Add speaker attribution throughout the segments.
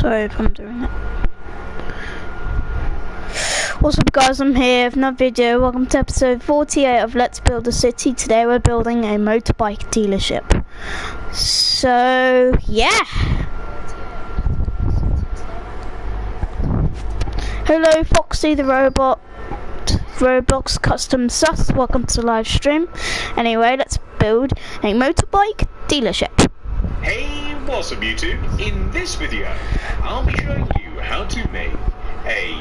Speaker 1: Sorry if I'm doing it. What's up guys, I'm here with another video. Welcome to episode 48 of Let's Build a City. Today we're building a motorbike dealership. So, yeah. Hello Foxy the robot, Roblox Custom Sus, welcome to the live stream. Anyway, let's build a motorbike dealership.
Speaker 2: Hey, what's up YouTube? In this video, I'll be showing you how to make a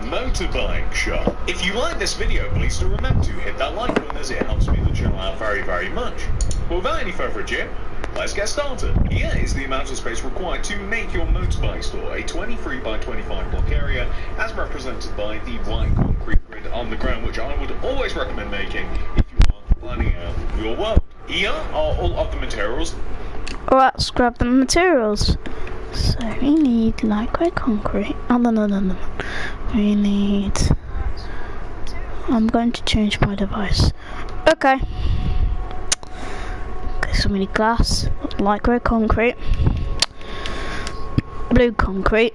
Speaker 2: motorbike shop. If you like this video, please do remember to hit that like button as it helps me the channel out very, very much. But without any further ado, let's get started. Here is the amount of space required to make your motorbike store, a 23 by 25 block area as represented by the white concrete grid on the ground, which I would always recommend making if you are planning out your world. Here are all of the materials.
Speaker 1: Alright, let's grab the materials. So we need light grey concrete. Oh no. We need... I'm going to change my device. Okay, so we need glass, light grey concrete, blue concrete,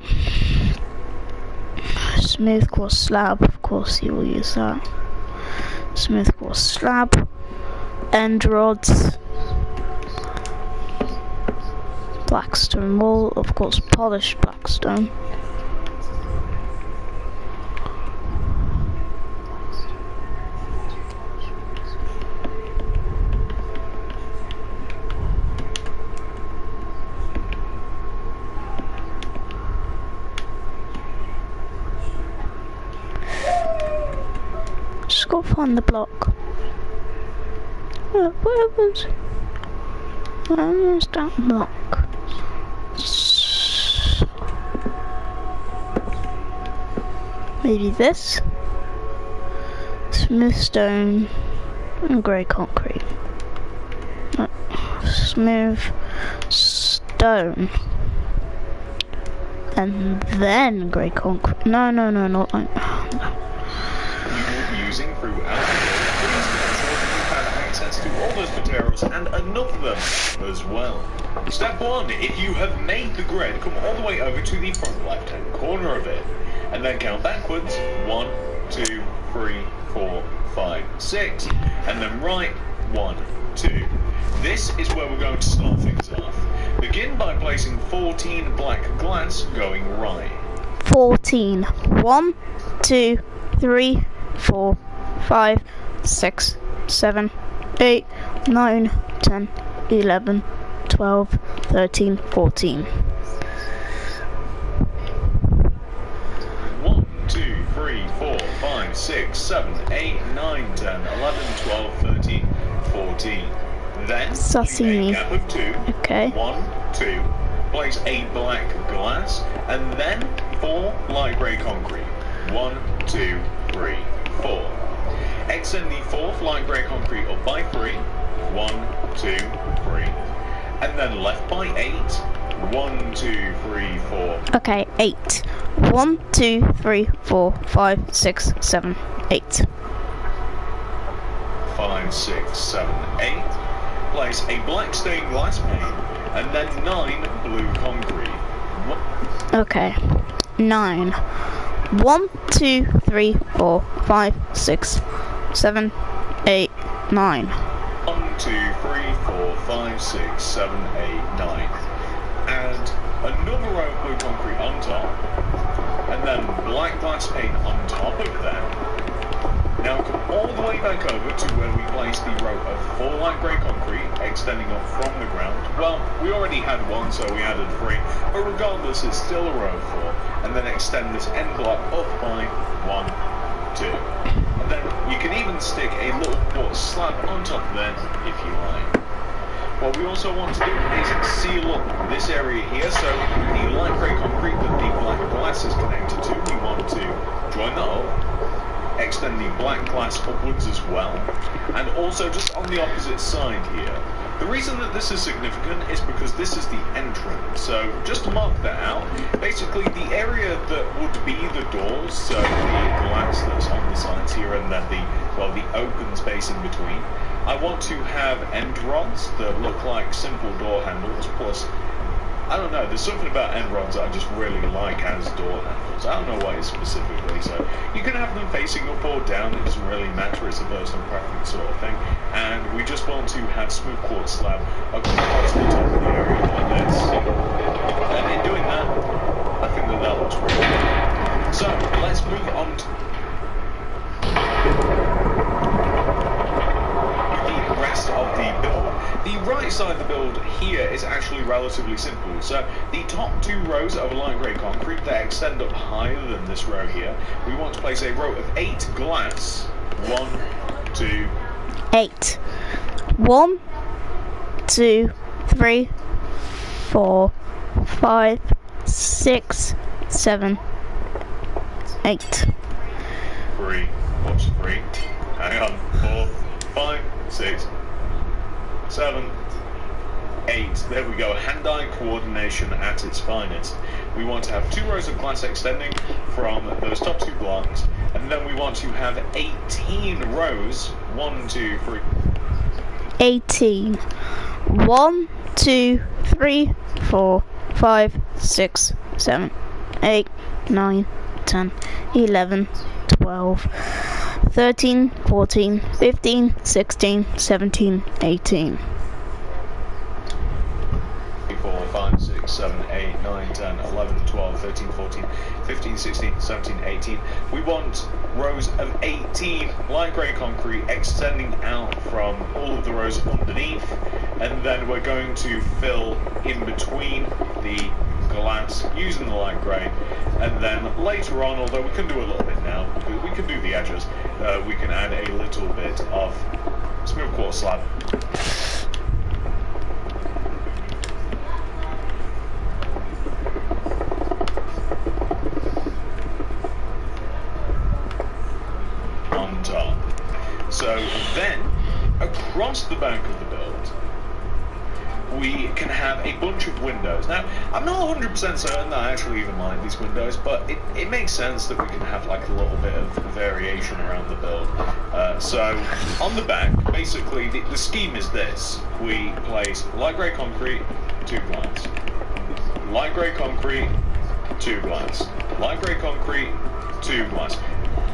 Speaker 1: smooth quartz slab, of course you will use that, smooth quartz slab, end rods, black stone wall, of course polished black stone, just go find the block. Where was that block? Maybe this. Smooth stone and grey concrete. No, smooth stone and then grey concrete. No, not like that.
Speaker 2: You will be using throughout the day. Please make sure that you have access to all those materials and enough of them as well. Step 1, if you have made the grid, come all the way over to the front left hand corner of it and then count backwards 1, 2, 3, 4, 5, 6 and then right 1, 2. This is where we're going to start things off. Begin by placing 14 black glass going right.
Speaker 1: 14. 1, 2, 3, 4, 5, 6, 7, 8, 9, 10, 11, 12, 13, 14.
Speaker 2: 1, 2, 3, 4, 5, 6, 7, 8, 9, 10, 11, 12, 13, 14. Then,
Speaker 1: Sassy.
Speaker 2: a gap of 2.
Speaker 1: Okay.
Speaker 2: 1, 2. Place a black glass, and then 4 light grey concrete. 1, 2, 3, 4. Extend the 4th light grey concrete up by 3. 1, 2, 3. And then left by 8. 1, 2, 3, 4.
Speaker 1: Okay, 8. 1, 2, 3, 4, 5, 6, 7, 8.
Speaker 2: 5, 6, 7, 8. Place a black stained glass pane, and then 9 blue concrete.
Speaker 1: Okay, 9. 1, 2, 3, 4, 5, 6, 7, 8, 9.
Speaker 2: 1, 2, 3, 4, 5, 6, 7, 8, 9. And another row of blue concrete on top, and then black glass pane on top of that. Now come all the way back over to where we placed the row of 4 light grey concrete extending up from the ground. Well, we already had 1, so we added 3, but regardless, it's still a row of 4. And then extend this end block up by 1, 2. And then you can even stick a little quartz slab on top of there if you like. What we also want to do is seal up this area here, so the light grey concrete that the black glass is connected to, we want to join that up. Extend the black glass upwards as well, and also just on the opposite side here. The reason that this is significant is because this is the entrance, so just to mark that out, basically the area that would be the doors, so the glass that's on the sides here and then the open space in between, I want to have end rods that look like simple door handles plus I don't know, there's something about end rods that I just really like as door handles. I don't know why specifically, so you can have them facing up or down, it doesn't really matter, it's a personal preference sort of thing. And we just want to have smooth quartz slab across the top of the area like this. And in doing that, I think that looks really good. So, let's move on to the rest of the build. The right side of the build here is actually relatively simple. So the top two rows of light grey concrete that extend up higher than this row here, we want to place a row of 8 glass. 1, 2,
Speaker 1: 8. 1, 2, 3, 4, 5, 6, 7, 8.
Speaker 2: 3. What's 3? Hang on. 4, 5, 6, 7, 8. There we go. Hand-eye coordination at its finest. We want to have 2 rows of glass extending from those top 2 blocks, and then we want to have 18 rows. 1, 2, 3.
Speaker 1: 18. 1, 2, 3, 4, 5, 6, 7, 8, 9, 10, 11, 12, 13, 14, 15, 16, 17, 18.
Speaker 2: 4, 5, 6, 7, 8, 9, 10, 11, 12, 13, 14, 15, 16, 17, 18. We want rows of 18 light grey concrete extending out from all of the rows underneath, and then we're going to fill in between the glass using the light grey, and then later on, although we can do a little bit now, we can do the edges, we can add a little bit of smooth quartz slab. On top. So then, across the back of the build, we can have a bunch of windows. Now, I'm not 100% certain that I actually even like these windows, but it makes sense that we can have like a little bit of variation around the build. So, on the back, basically, the scheme is this. We place light grey concrete, 2 glass. Light grey concrete, 2 glass. Light grey concrete, 2 glass.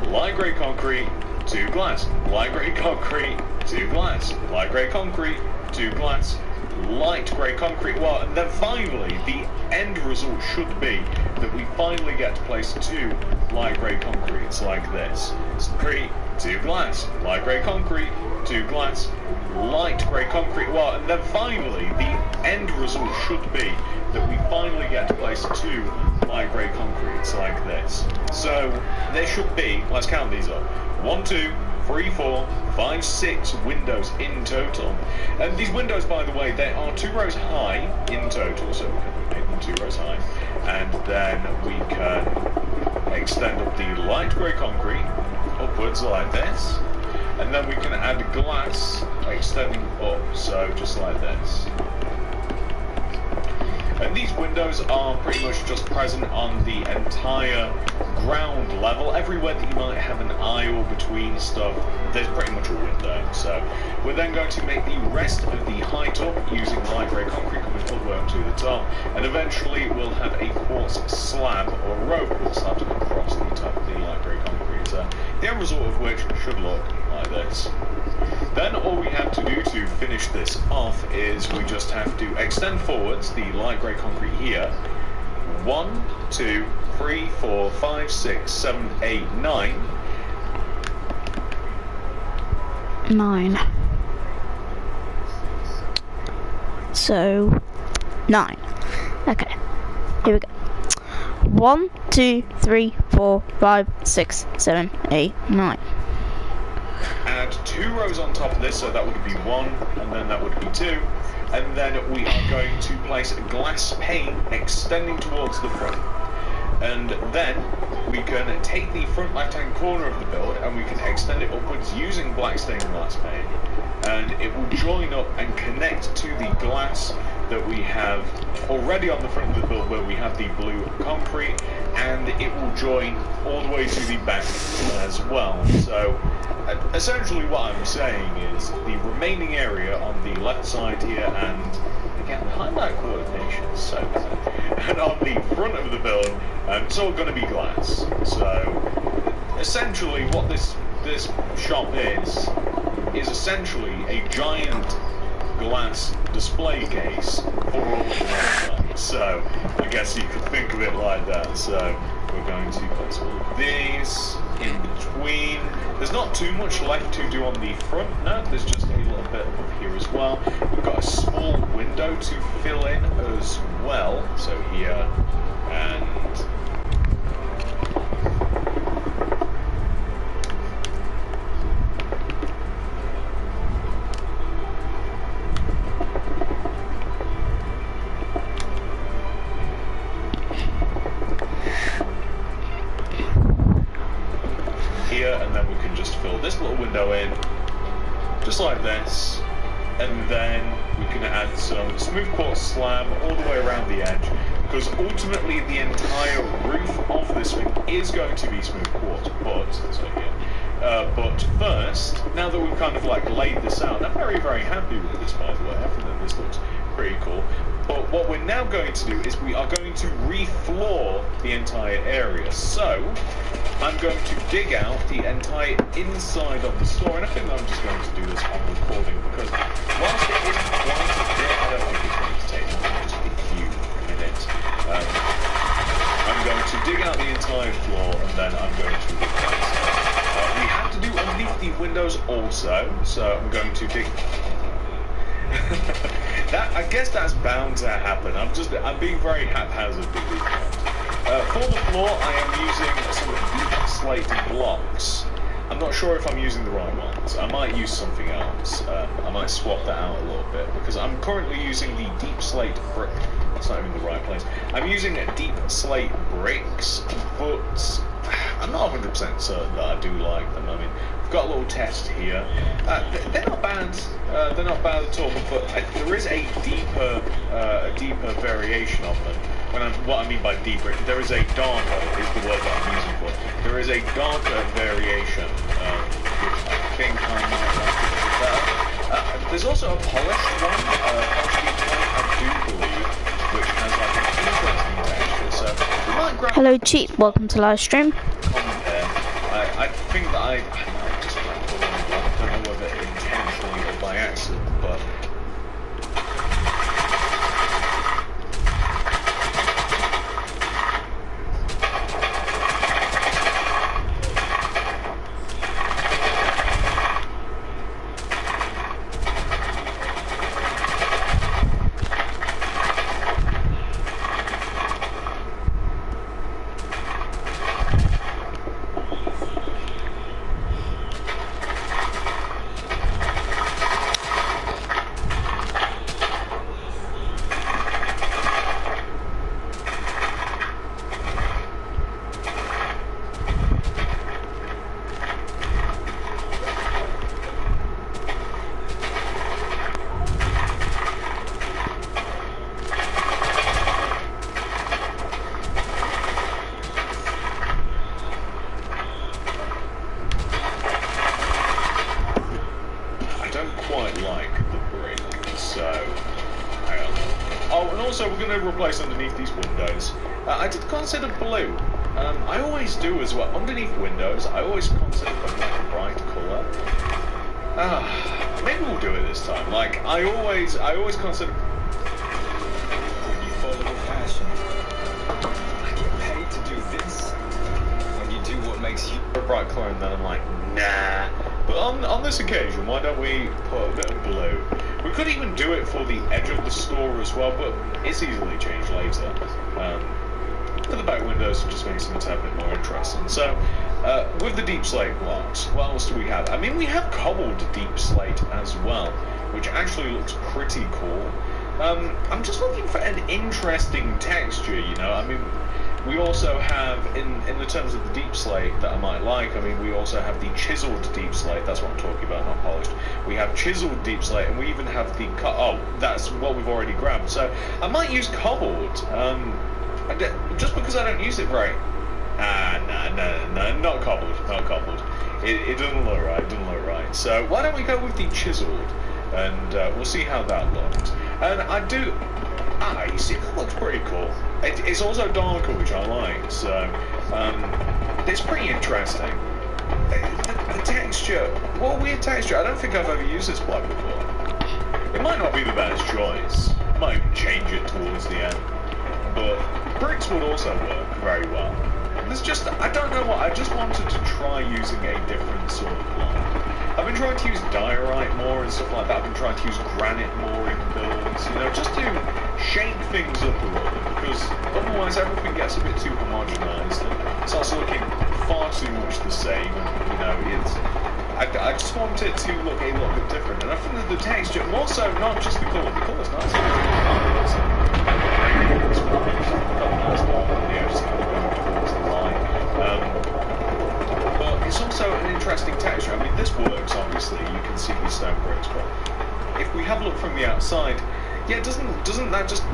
Speaker 2: Light grey concrete, 2 glass. Light grey concrete, 2 glass. Light grey concrete, 2 glass. Light grey concrete. Well, and then finally, the end result should be that we finally get to place 2 light grey concretes like this. 3, 2 glass. Light grey concrete, 2 glass. Light grey concrete. Well, and then finally, the end result should be that we finally get to place 2 light grey concretes like this. So there should be, let's count these up, 1, 2, 3, 4, 5, 6 windows in total. And these windows, by the way, they are 2 rows high in total, so we can make them 2 rows high. And then we can extend up the light grey concrete upwards like this. And then we can add glass extending up, so just like this. And these windows are pretty much just present on the entire ground level. Everywhere that you might have an aisle between stuff, there's pretty much a window. So we're then going to make the rest of the height up using light grey concrete coming all the way up to the top. And eventually we'll have a quartz slab or a row of quartz slabs across the top of the light grey concrete. The end result of which should look like this. Then all we have to do to finish this off is we just have to extend forwards the light grey concrete here. 1, 2, 3, 4, 5, 6, 7, 8, 9.
Speaker 1: 9. So, 9. Okay, here we go. 1, 2, 3, 4, 5, 6, 7, 8, 9.
Speaker 2: Add 2 rows on top of this, so that would be 1, and then that would be 2. And then we are going to place a glass pane extending towards the front. And then we can take the front left-hand corner of the build and we can extend it upwards using black stained glass pane. And it will join up and connect to the glass that we have already on the front of the build where we have the blue concrete, and it will join all the way to the back as well. So essentially what I'm saying is the remaining area on the left side here and again, highlight coordination is so bad. And on the front of the build, it's all going to be glass. So essentially, what this shop is essentially a giant glass display case for all of the websites. So I guess you could think of it like that. So we're going to put all of these in between. There's not too much left to do on the front now. There's just a little bit up here as well. We've got a small window to fill in as well. So here and then we can just fill this little window in, just like this, and then we can add some smooth quartz slab all the way around the edge, because ultimately the entire roof of this thing is going to be smooth quartz, but first, now that we've kind of like laid this out, I'm very, very happy with this, by the way. I think that this looks pretty cool. But what we're now going to do is we are going to refloor the entire area. So I'm going to dig out the entire inside of the store, and I think I'm just going to do this on recording because whilst it isn't quite a bit, I don't think it's going to take more than just a few minutes. I'm going to dig out the entire floor, and then I'm going to replace it. We have to do underneath the windows also, so I'm going to dig. I guess that's bound to happen. I'm being very haphazard with these ones. For the floor, I am using some deep slate blocks. I'm not sure if I'm using the right ones. I might use something else. I might swap that out a little bit because I'm currently using the deep slate brick. That's not even the right place. I'm using deep slate bricks, but I'm not 100% certain that I do like them. I mean, I've got a little test here. They're not bad. They're not bad at all. But there is a deeper variation of them. What I mean by deeper, there is a darker is the word that I'm using for it. There is a darker variation, which I think I might like a bit better. There's also a polished one, polished deep one, I do believe, which has like an interesting texture. So we might grab.
Speaker 1: Hello, Cheap. Welcome to live stream.
Speaker 2: Comment there. I think that I might just grab the wrong one. I don't know whether intentionally or by accident, but. So we're going to replace underneath these windows. I did consider blue. I always do as well. Underneath windows, I always consider putting like a bright colour. Maybe we'll do it this time. Like I always consider.
Speaker 3: When you follow your passion, I get paid to do this. When you do what makes you
Speaker 2: a bright colour, and then I'm like, nah. But on this occasion, why don't we put a bit of blue? We could even do it for the edge of the store as well, but it's easily changed later. For the back windows, it just makes them a tad bit more interesting. So, with the deep slate blocks, what else do we have? I mean, we have cobbled deep slate as well, which actually looks pretty cool. I'm just looking for an interesting texture, you know. I mean, we also have, in the terms of the deep slate that I might like, I mean, we also have the chiseled deep slate, that's what I'm talking about, not polished. We have chiseled deep slate, and we even have the, that's what we've already grabbed. So, I might use cobbled, just because I don't use it very, no, not cobbled, not cobbled. It doesn't look right, So, why don't we go with the chiseled, and we'll see how that looks. And I do. You see, that looks pretty cool. It's also darker, which I like. So it's pretty interesting. The texture, what a weird texture. I don't think I've ever used this block before. It might not be the best choice. I might change it towards the end. But bricks would also work very well. There's just, I don't know what, I just wanted to try using a different sort of block. I've been trying to use diorite more and stuff like that. I've been trying to use granite more in builds, you know, just to shake things up a little bit, because otherwise everything gets a bit too homogenized and starts looking far too much the same, and, you know, I just want it to look a little bit different, and I think that the texture, and also not just the colour's nice. But it's also an interesting texture. I mean, this works, obviously, you can see these stone bricks, but if we have a look from the outside, yeah, doesn't that just...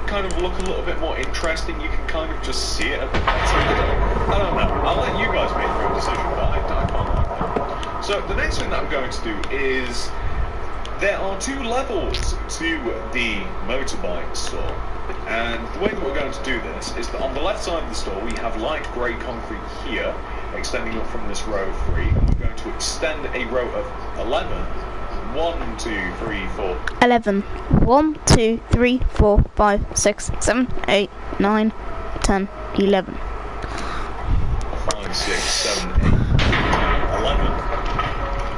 Speaker 2: kind of look a little bit more interesting, you can kind of just see it a bit better. I don't know, I'll let you guys make your own decision, but I can't like that. So the next thing that I'm going to do is, there are 2 levels to the motorbike store, and the way that we're going to do this is that on the left side of the store we have light grey concrete here, extending up from this row of 3, and we're going to extend a row of 11. 1, 2, 3, 4.
Speaker 1: 11. 1, 2, 3, 4, 5, 6, 7, 8, 9, 10, 11.
Speaker 2: 5, 6, 7, 8, 11.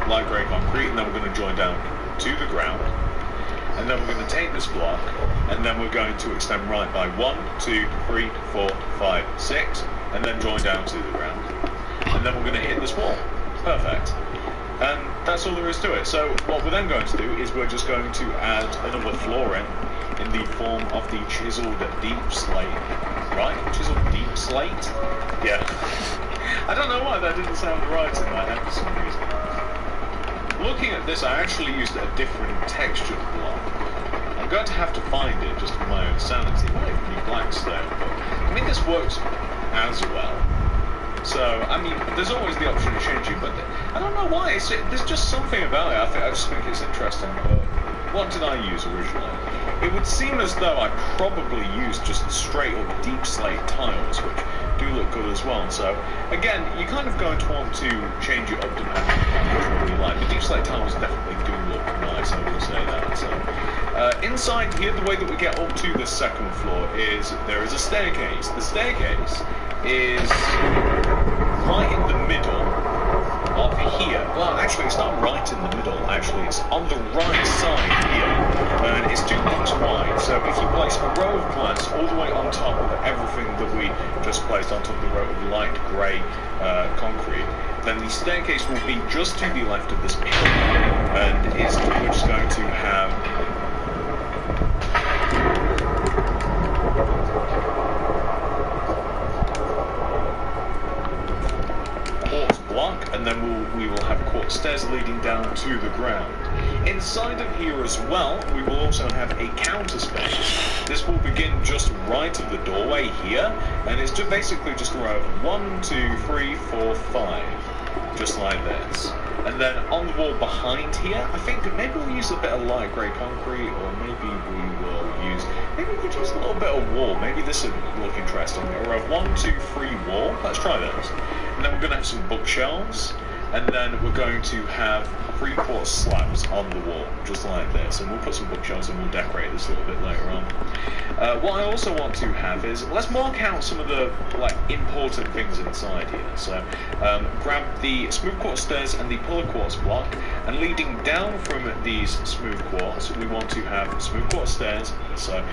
Speaker 2: Light grey concrete, and then we're going to join down to the ground. And then we're going to take this block, and then we're going to extend right by 1, 2, 3, 4, 5, 6, and then join down to the ground. And then we're going to hit this wall. Perfect. And that's all there is to it. So what we're then going to do is we're just going to add another floor in the form of the chiseled deep slate. Right? Chiseled deep slate? Yeah. I don't know why that didn't sound right in my head for some reason. Looking at this, I actually used a different textured block. I'm going to have to find it just for my own sanity. It might even be black stone, but I mean this works as well. So, I mean, there's always the option of changing, but I don't know why. There's just something about it. I just think it's interesting. But what did I use originally? It would seem as though I probably used just straight up deep slate tiles, which do look good as well. So, again, you're kind of going to want to change it up depending on what you like. The deep slate tiles definitely do look nice, I will say that. So, inside here, the way that we get up to the second floor is there is a staircase. The staircase is right in the middle of here. Well, actually, it's not right in the middle, actually. It's on the right side here. And it's 2 blocks wide. So if you place a row of plants all the way on top of everything that we just placed on top of the row of light grey concrete, then the staircase will be just to the left of this pillar. And we're just going to have... block, and then we will have quartz stairs leading down to the ground. Inside of here as well, we will also have a counter space. This will begin just right of the doorway here, and it's just basically just a row of 1, 2, 3, 4, 5, just like this. And then on the wall behind here, I think maybe we'll use a bit of light grey concrete, or maybe we could use a little bit of wall. Maybe this would look interesting. A row of 1, 2, 3 wall. Let's try those. And then we're going to have some bookshelves, and then we're going to have 3/4 slabs on the wall, just like this. And we'll put some bookshelves and we'll decorate this a little bit later on. What I also want to have is, let's mark out some of the important things inside here. So grab the smooth quartz stairs and the pillar quartz block, and leading down from these smooth quartz, we want to have smooth quartz stairs. So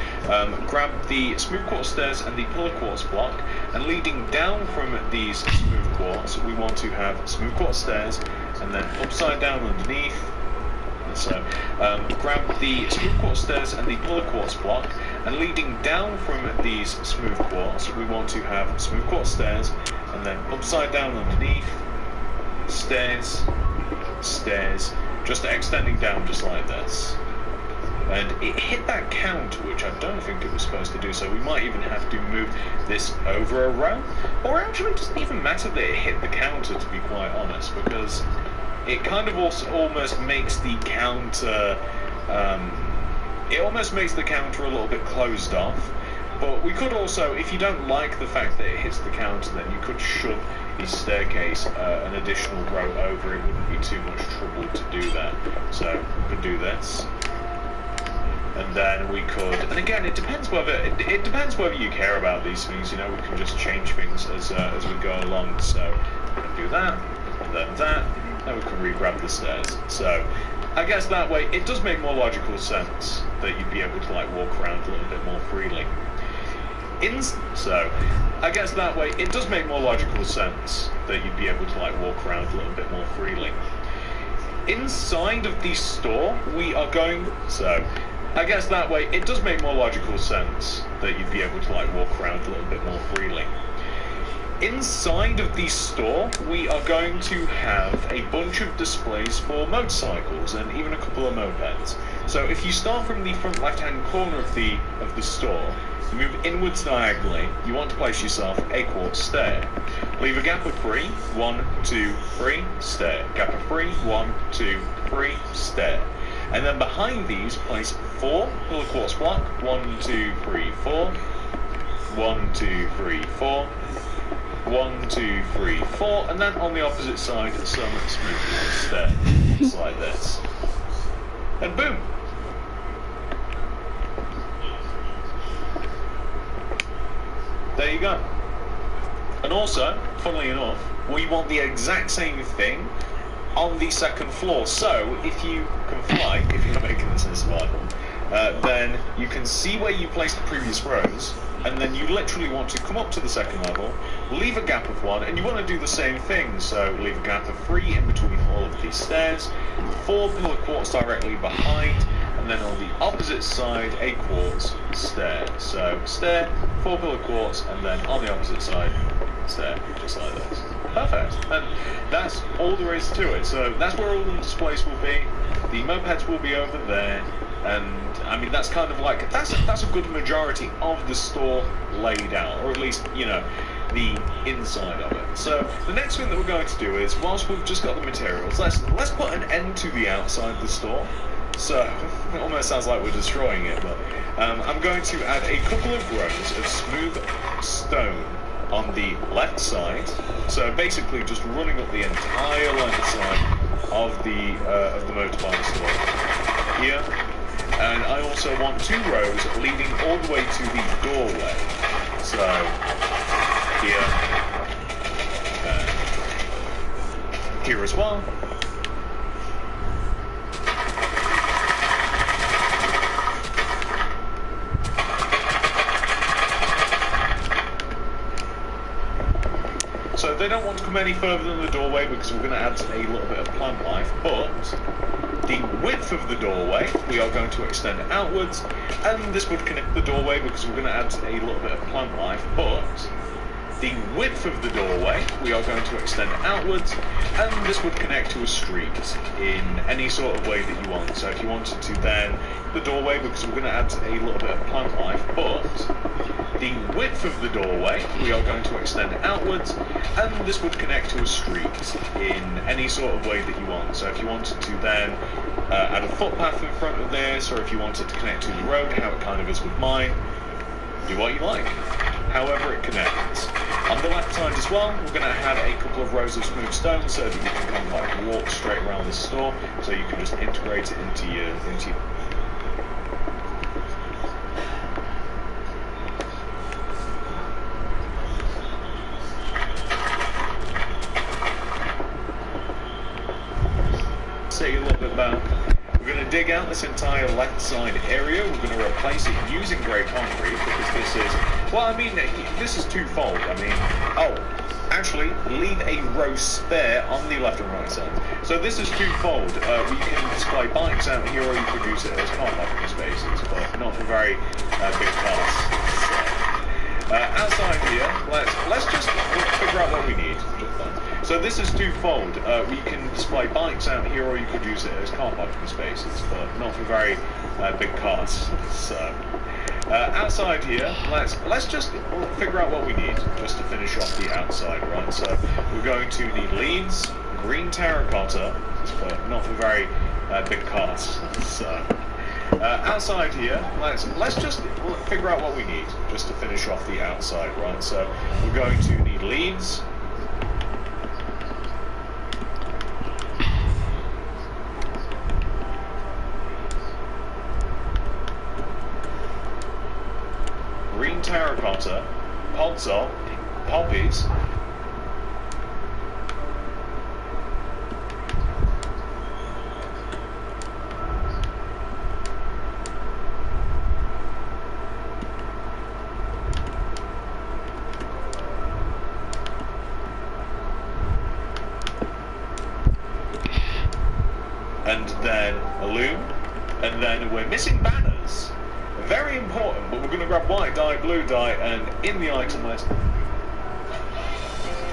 Speaker 2: grab the smooth quartz stairs and the pillar quartz block, and leading down from these smooth quartz, we want to have smooth quartz stairs, and then upside down underneath. So grab the smooth quartz stairs and the pillar quartz block, And leading down from these smooth quartz, we want to have smooth quartz stairs, and then upside down underneath, stairs, stairs, just extending down just like this. And it hit that counter, which I don't think it was supposed to do, so we might even have to move this over a row. Or actually, it doesn't even matter that it hit the counter, to be quite honest, because it kind of also almost makes the counter, it almost makes the counter a little bit closed off. But we could also, if you don't like the fact that it hits the counter, then you could shove the staircase an additional row over. It wouldn't be too much trouble to do that. So we could do this. And then we could, and again, it depends whether you care about these things. You know, we can just change things as we go along. So we're gonna do that, and then that, and we can re-grab the stairs. So I guess that way it does make more logical sense that you'd be able to like walk around a little bit more freely. So I guess that way it does make more logical sense that you'd be able to like walk around a little bit more freely. Inside of the store, we are going. So I guess that way it does make more logical sense that you'd be able to like walk around a little bit more freely. Inside of the store, we are going to have a bunch of displays for motorcycles and even a couple of mopeds. So if you start from the front left-hand corner of the store, you move inwards diagonally, you want to place yourself a quartz stair. Leave a gap of 3, 1, 2, 3, stair. Gap of 3, 1, 2, 3, stair. And then behind these, place 4 pillar quartz block. 1, 2, 3, 4. 1, 2, 3, 4. 1, 2, 3, 4. And then on the opposite side, some smooth quartz stair. Just like this. And boom! There you go. And also, funnily enough, we want the exact same thing on the second floor. So if you can fly, if you're making this in survival, then you can see where you placed the previous rows, and then you literally want to come up to the second level, leave a gap of 1, and you want to do the same thing. So leave a gap of 3 in between all of these stairs, 4 pillar quartz directly behind, and then on the opposite side a quartz stair. So stair, 4 pillar quartz, and then on the opposite side stair, just like this. Perfect. And that's all there is to it. So that's where all the displays will be. The mopeds will be over there, and I mean that's kind of like that's a good majority of the store laid out, or at least you know the inside of it. So the next thing that we're going to do is, whilst we've just got the materials, let's put an end to the outside of the store. So it almost sounds like we're destroying it, but I'm going to add a couple of rows of smooth stone on the left side, so basically just running up the entire left side of the motorbike store here. And I also want 2 rows leading all the way to the doorway. So here, here as well. So they don't want to come any further than the doorway because we're going to add a little bit of plant life, but the width of the doorway we are going to extend outwards, and this would connect the doorway because we're going to add a little bit of plant life, but the width of the doorway we are going to extend outwards, and this would connect to a street in any sort of way that you want. So if you wanted to then the doorway, because we're going to add a little bit of plant life, but the width of the doorway we are going to extend outwards, and this would connect to a street in any sort of way that you want. So if you wanted to then add a footpath in front of this, or if you wanted to connect to the road, how it kind of is with mine, do what you like, however it connects. On the left side as well, we're going to have a couple of rows of smooth stone so that you can kind of like walk straight around the store, so you can just integrate it into your say a little bit about. We're going to dig out this entire left side area. We're going to replace it using grey concrete because this is, well, I mean, this is twofold. I mean, oh, actually leave a row spare on the left and right side. So this is twofold. We can display bikes out here, or you could use it as car parking spaces, but not for very big cars. So, outside here, let's just figure out what we need. So this is twofold. We can display bikes out here, or you could use it as car parking spaces, but not for very big cars. So. Outside here, let's just figure out what we need just to finish off the outside, right? So we're going to need leaves, green terracotta, but not for very big cars. So outside here, let's just figure out what we need just to finish off the outside, right? So we're going to need leaves. Green terracotta, podzol, poppies, and then a loom, and then we're missing banners. Very important, but we're going to grab white dye, blue dye, and in the item list.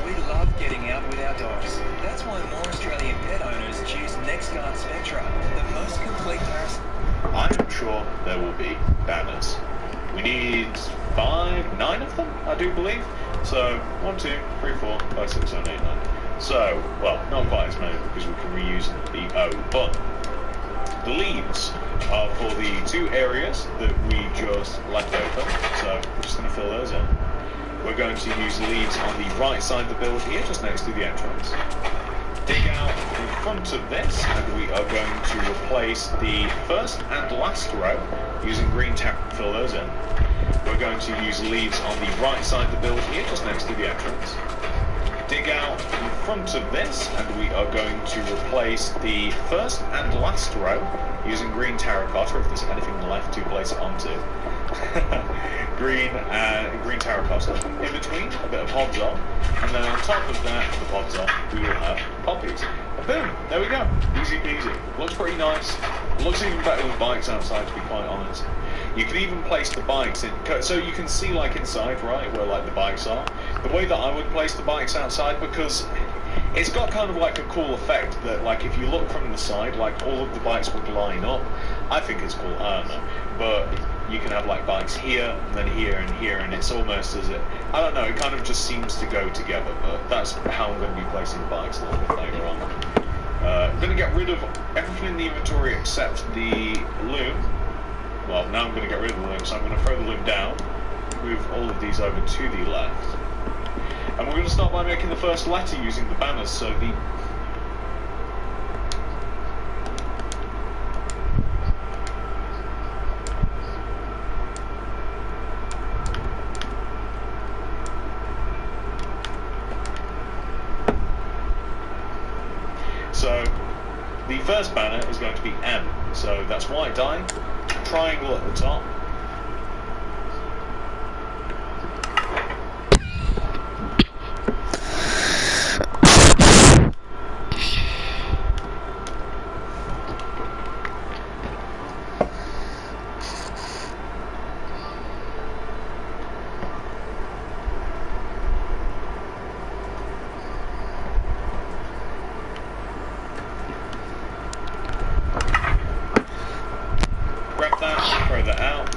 Speaker 3: We love getting out with our dogs. That's why more Australian pet owners choose NextGuard Spectra, the most complete parasite.
Speaker 2: I am sure there will be banners. We need 9 of them, I do believe. So 1, 2, 3, 4, 5, 6, 7, 8, 9. So, well, not quite as many because we can reuse the O, but the leaves are for the 2 areas that we just left open, so we're just going to fill those in. We're going to use leaves on the right side of the build here, just next to the entrance. Dig out in front of this, and we are going to replace the first and last row using green tack to fill those in. We're going to use leaves on the right side of the build here, just next to the entrance. Dig out in front of this, and we are going to replace the first and last row using green terracotta, if there's anything left to place it onto. green terracotta. In between, a bit of podzol, and then on top of that, the podzol, we will have poppies. And boom, there we go. Easy peasy. Looks pretty nice. Looks even better with bikes outside, to be quite honest. You can even place the bikes in, so you can see like inside, right, where like the bikes are. The way that I would place the bikes outside, because it's got kind of like a cool effect that like if you look from the side, like all of the bikes would line up. I think it's cool, I don't know. But you can have like bikes here, and then here, and it's almost as if, I don't know, it kind of just seems to go together, but that's how I'm going to be placing the bikes a little bit later on. I'm going to get rid of everything in the inventory except the loom. Well, now I'm going to get rid of the loom, so I'm going to throw the loom down, move all of these over to the left. And we're going to start by making the first letter using the banners, so the... So, the first banner is going to be M, so that's white dye, triangle at the top.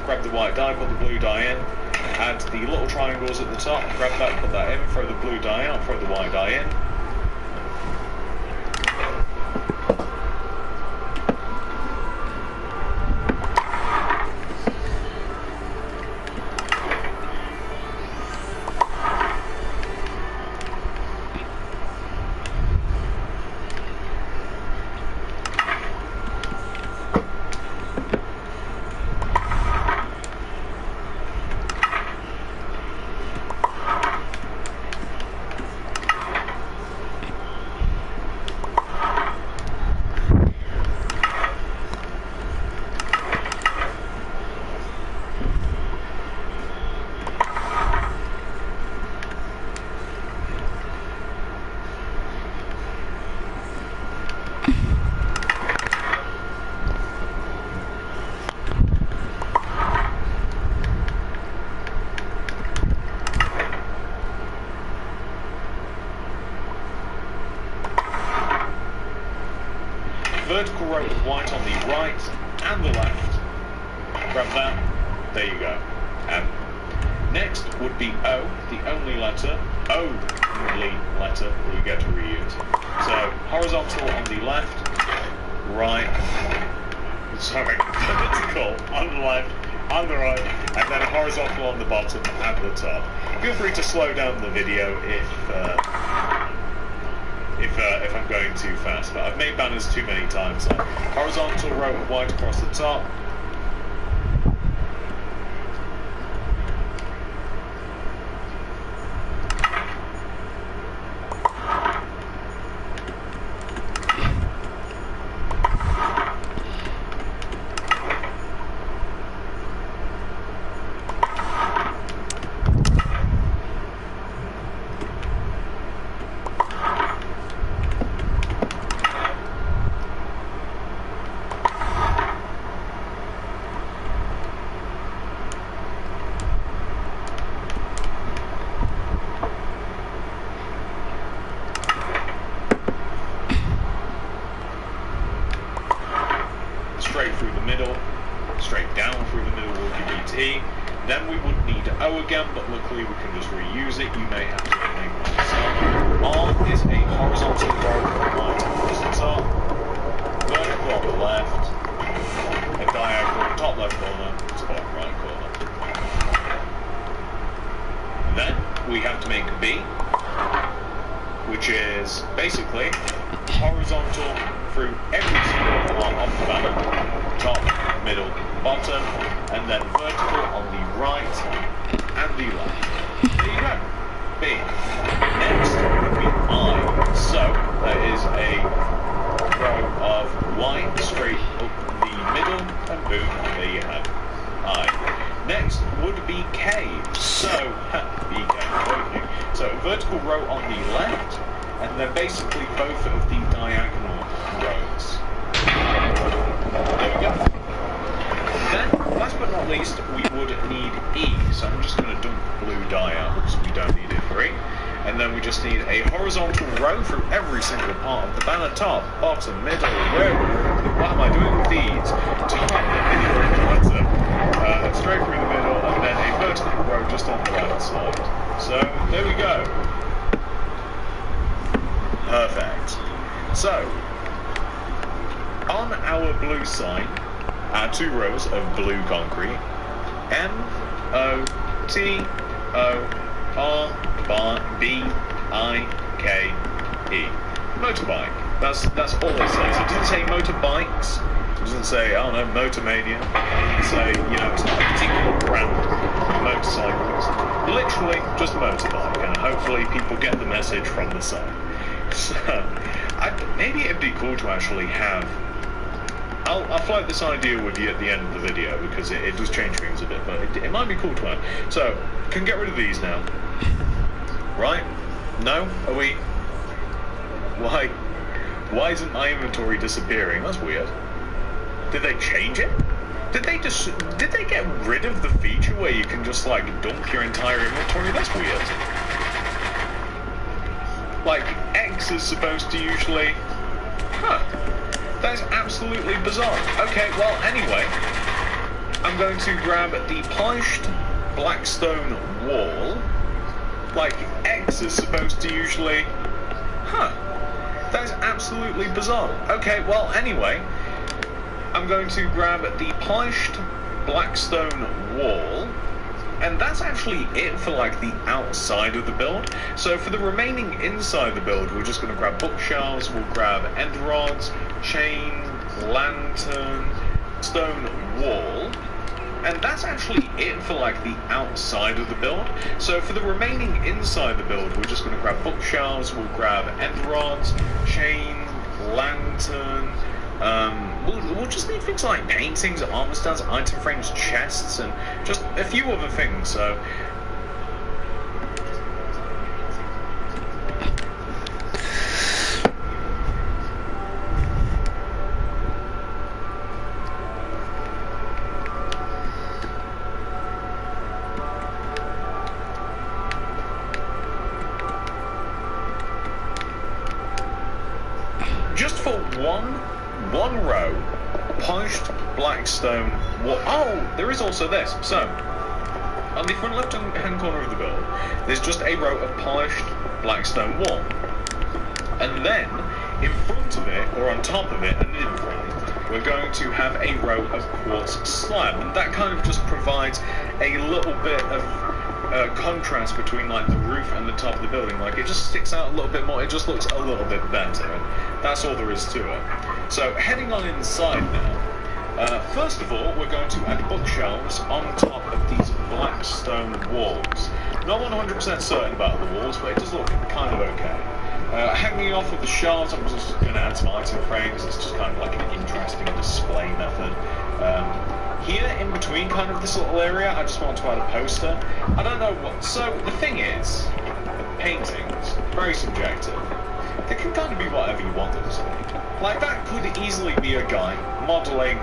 Speaker 2: Grab the white dye, put the blue dye in, add the little triangles at the top, grab that, put that in, throw the blue dye out, throw the white dye in. right and the left. Grab that. There you go. And next would be O, the only letter. Only letter that we get to reuse. So horizontal on the left, right. Sorry, vertical on the left, on the right, and then horizontal on the bottom and the top. Feel free to slow down the video if I'm going too fast, but I've made banners too many times. So horizontal row of white across the top. Straight through the middle, straight down through the middle will give you T. Then we would need O again, but luckily we can just reuse it. You may have to make one yourself. R is a horizontal row of line across the top, vertical on the left, a diagonal top left corner, bottom right corner. Then we have to make B, which is basically horizontal through every single part of the banner, top, middle, bottom, and then vertical on the right and the left. There you go. B. Next would be I. So there is a row of line straight up the middle, and boom, there you have I. Next would be K. So BK. So a vertical row on the left, and then basically both of the diagonal rows. There we go. Then, last but not least, we would need E. So I'm just going to dump blue dye out because we don't need it for E. And then we just need a horizontal row through every single part of the banner, top, bottom, middle, where? What am I doing with these? Top, middle, bottom, straight through the middle, and then a vertical row just on the right side. So, there we go. Perfect. So, on our blue sign are two rows of blue concrete. M-O-T-O-R-B-I-K-E. Motorbike. That's all it says. It doesn't say motorbikes. It doesn't say, I don't know, Motormania. It doesn't say, it's not a particular brand of motorcycles. Literally, just motorbike. And hopefully people get the message from the sign. So, maybe it'd be cool to actually have... I'll float this idea with you at the end of the video because it does change things a bit, but it might be cool to have. So, can get rid of these now. Right? No? Are we... Why isn't my inventory disappearing? That's weird. Did they change it? Did they get rid of the feature where you can just, dump your entire inventory? That's weird. X is supposed to usually... That's absolutely bizarre. Okay, well, anyway, I'm going to grab the polished blackstone wall. X is supposed to usually... That's absolutely bizarre. Okay, well, anyway, I'm going to grab the polished blackstone wall. And that's actually it for the outside of the build. So for the remaining inside the build, we're just going to grab bookshelves, we'll grab end rods, chain, lantern, stone wall. And that's actually it for the outside of the build. So for the remaining inside the build, we're just going to grab bookshelves, we'll grab end rods, chain, lantern. We'll just need things like paintings, armor stands, item frames, chests, and just a few other things, so... Just for one row, polished black stone wall. Oh, there is also this. So, on the front left-hand corner of the build, there's just a row of polished black stone wall. And then, in front of it, or on top of it, and in front, we're going to have a row of quartz slab. And that kind of just provides a little bit of contrast between like the roof and the top of the building. Like it just sticks out a little bit more, it just looks a little bit better, and that's all there is to it. So heading on inside now, first of all we're going to add bookshelves on top of these black stone walls. Not 100% certain about the walls, but it does look kind of okay. Hanging off of the shelves, I'm just going to add some item frames. It's just kind of like an interesting display method. Here, in between kind of this little area, I just want to add a poster. I don't know what... So, the thing is, paintings, very subjective. They can kind of be whatever you want them to be. Like, that could easily be a guy modelling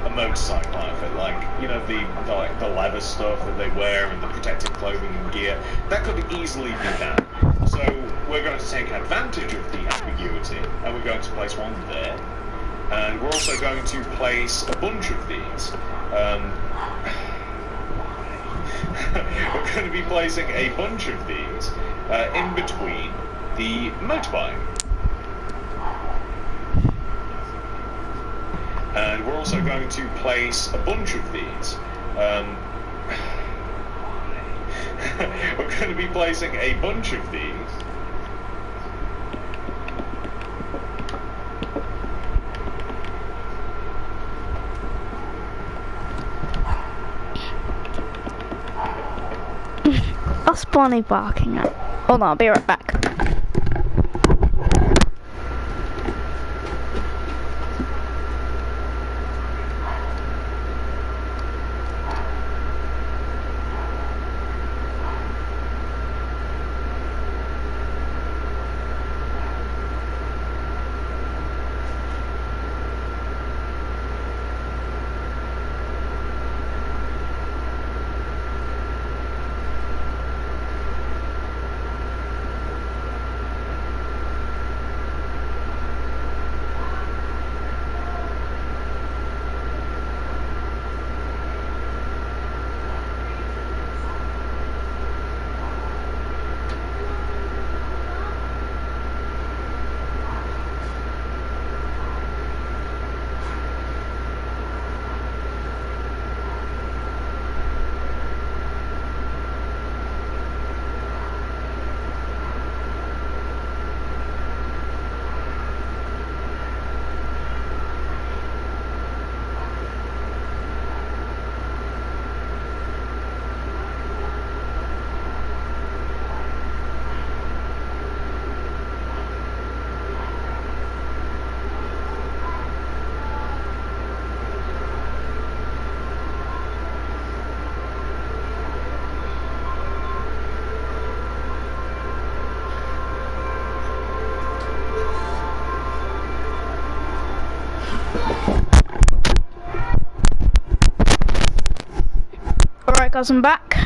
Speaker 2: a motorcycle outfit, like, you know, the leather stuff that they wear and the protective clothing and gear. That could easily be that. So, we're going to take advantage of the ambiguity, and we're going to place one there. And we're also going to place a bunch of these. We're going to be placing a bunch of these in between the motorbike. And we're also going to place a bunch of these. We're going to be placing a bunch of these.
Speaker 1: That's Bonnie barking at. Hold on, I'll be right back. Alright guys, I'm back.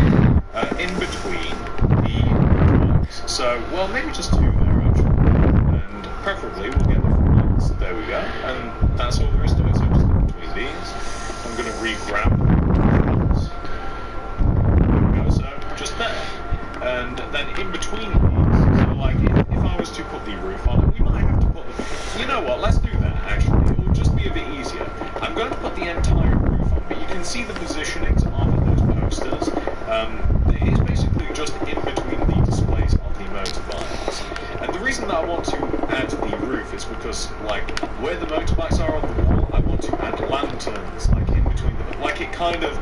Speaker 2: In between the blocks. So, well, maybe just two there actually. And preferably we'll get the front. There we go. And that's all there is to it. So just in between these. I'm going to re-grab these. There we go. So, just there. And then in between these, so like if I was to put the roof on it, we might have to put the... You know what, let's do that actually. It will just be a bit easier. I'm going to put the entire roof on, but you can see the positionings of those posters. It's basically just in between the displays on the motorbikes. And the reason that I want to add the roof is because, like, where the motorbikes are on the wall, I want to add lanterns, like, in between them. Like, it kind of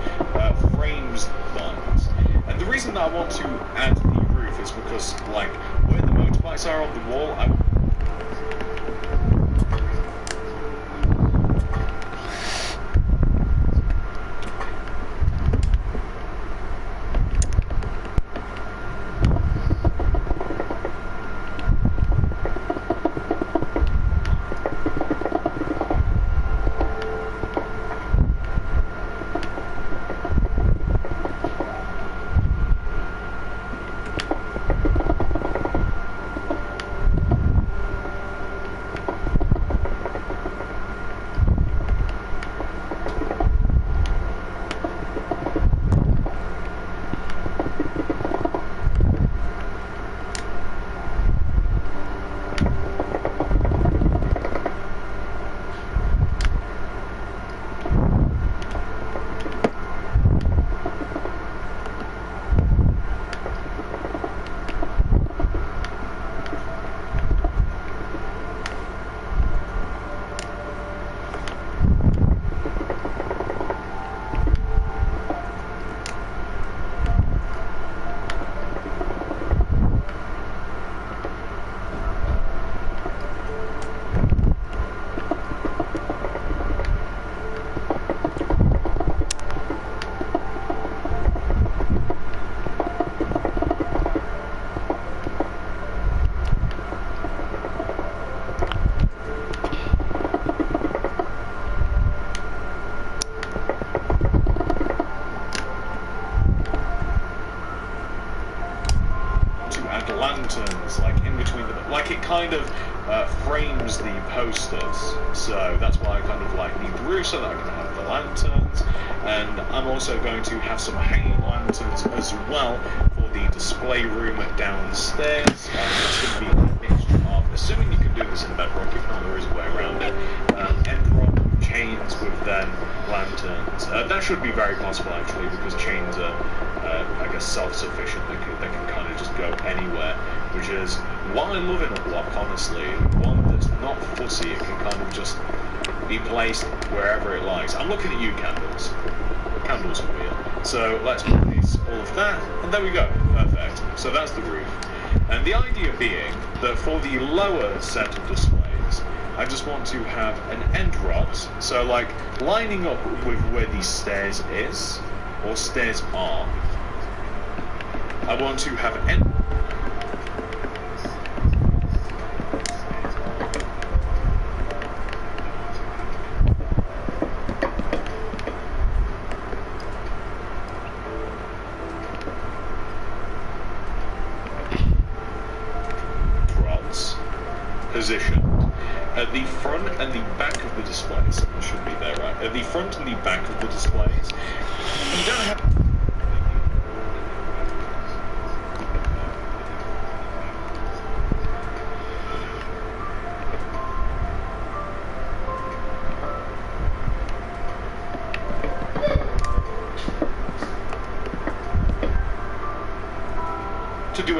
Speaker 2: frames lines. And the reason that I want to add the roof is because, like, where the motorbikes are on the wall, like it kind of frames the posters, so that's why I kind of like need the roof so that I can have the lanterns, and I'm also going to have some hanging lanterns as well for the display room downstairs. It's going to be a mixture of, assuming you can do this in bedrock, if not there is a way around it, end rock chains with then lanterns. That should be very possible actually, because chains are I guess self-sufficient. They can kind of just go anywhere, which is what I love in a block, honestly. One that's not fussy, it can kind of just be placed wherever it likes. I'm looking at you, Candles. Candles for you. So let's place all of that, and there we go. Perfect. So that's the roof. And the idea being that for the lower set of displays, I just want to have an end rod, so like lining up with where these stairs is, or stairs are. I want to have end rods positioned at the front and the back of the displays. It should be there, right? At the front and the back of the displays. You don't have to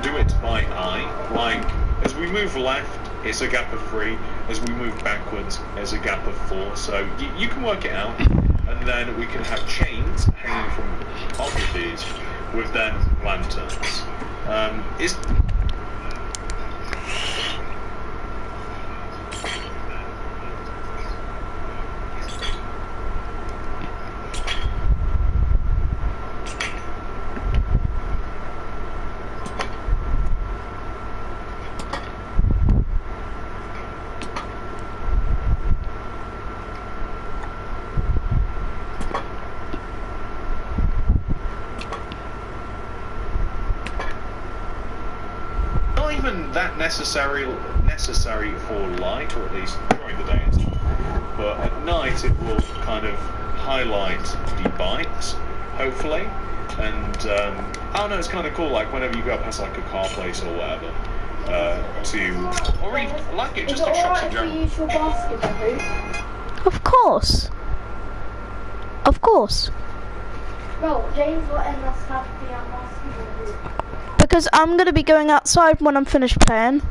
Speaker 2: do it by eye. Like as we move left, it's a gap of 3. As we move backwards, there's a gap of 4. So you can work it out, and then we can have chains hanging from top of these with then lanterns. Even that necessary for light, or at least during the day, but at night it will kind of highlight the bikes, hopefully. And I don't know, it's kind of cool, like whenever you go past like a car place or whatever, or even like it just in shops in general.
Speaker 4: Use your basketball hoop?
Speaker 1: Of course. Of course.
Speaker 4: No, James letting us have the basketball hoop.
Speaker 1: Because I'm going to be going outside when I'm finished playing.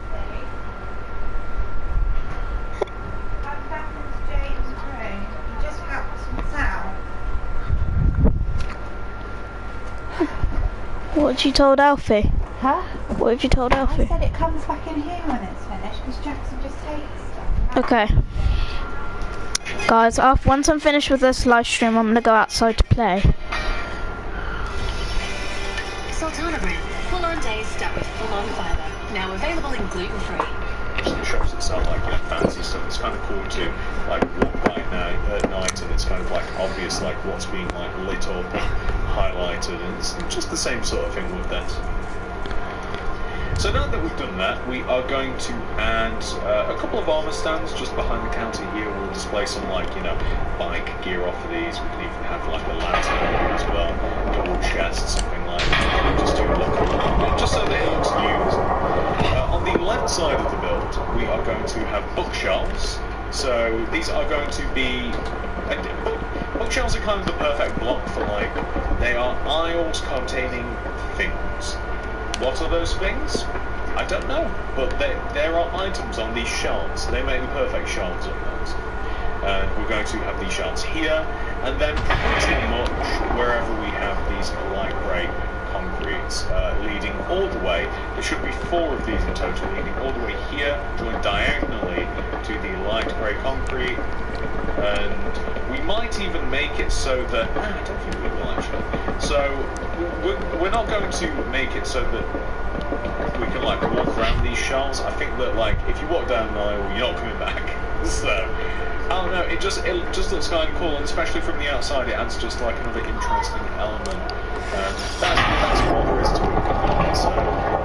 Speaker 1: What have you told Alfie?
Speaker 5: Huh?
Speaker 1: What have you told Alfie?
Speaker 5: I said it comes back in here when it's finished, because Jackson just takes stuff.
Speaker 1: Okay. Guys, once I'm finished with this live stream, I'm going to go outside to play.
Speaker 6: Sultana Brew. Full-on days stuck with full-on fibre. Now available in gluten-free.
Speaker 2: The shops that sell like fancy stuff, it's kind of cool to like walk by at night, and it's kind of like obvious like what's being like lit up and highlighted, and it's just the same sort of thing with this. So now that we've done that, we are going to add a couple of armor stands just behind the counter here. We'll display some like, you know, bike gear off of these. We can even have like a lantern here as well, double chest, something like that, just to look, just so that it looks used. On the left side of the build, we are going to have bookshelves. So these are going to be, bookshelves are kind of the perfect block for like, they are aisles containing things. What are those things? I don't know, but there are items on these shelves. They make the perfect shelves of those. And we're going to have these shelves here, and then pretty much wherever we have these light grey concretes leading all the way. There should be 4 of these in total, leading all the way here, joined diagonally to the light grey concrete. And we might even make it so that, I don't think we will actually. So we're not going to make it so that we can like walk around these shelves. I think that like if you walk down an aisle, you're not coming back. So I don't know. It just looks kind of cool, and especially from the outside, it adds just like another interesting element. That's what there is to it. So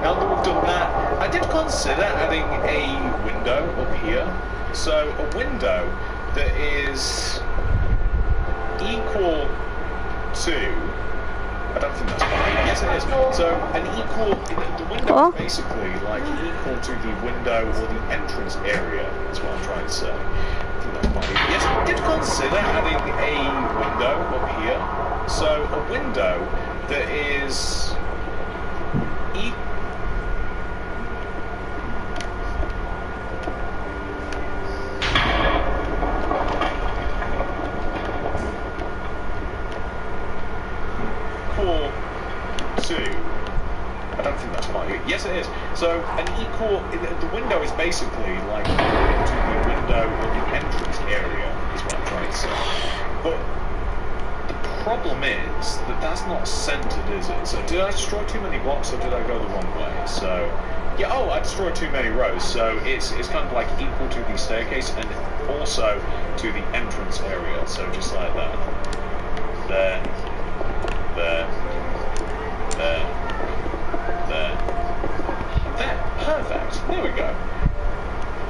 Speaker 2: now that we've done that, I did consider adding a window up here. So a window that is equal to... I don't think that's fine. Yes, it is. So an equal... The window is basically like equal to the window or the entrance area, is what I'm trying to say. I think that's fine. Yes, I did consider adding a window up here. So a window that is... I don't think that's fine. Yes, it is. So an equal... The window is basically like equal to the window or the entrance area, is what I'm trying to say. But the problem is that that's not centered, is it? So did I destroy too many blocks or did I go the wrong way? So... Yeah, oh, I destroyed too many rows. So it's kind of like equal to the staircase and also to the entrance area. So just like that. There. There. There. Perfect. There we go.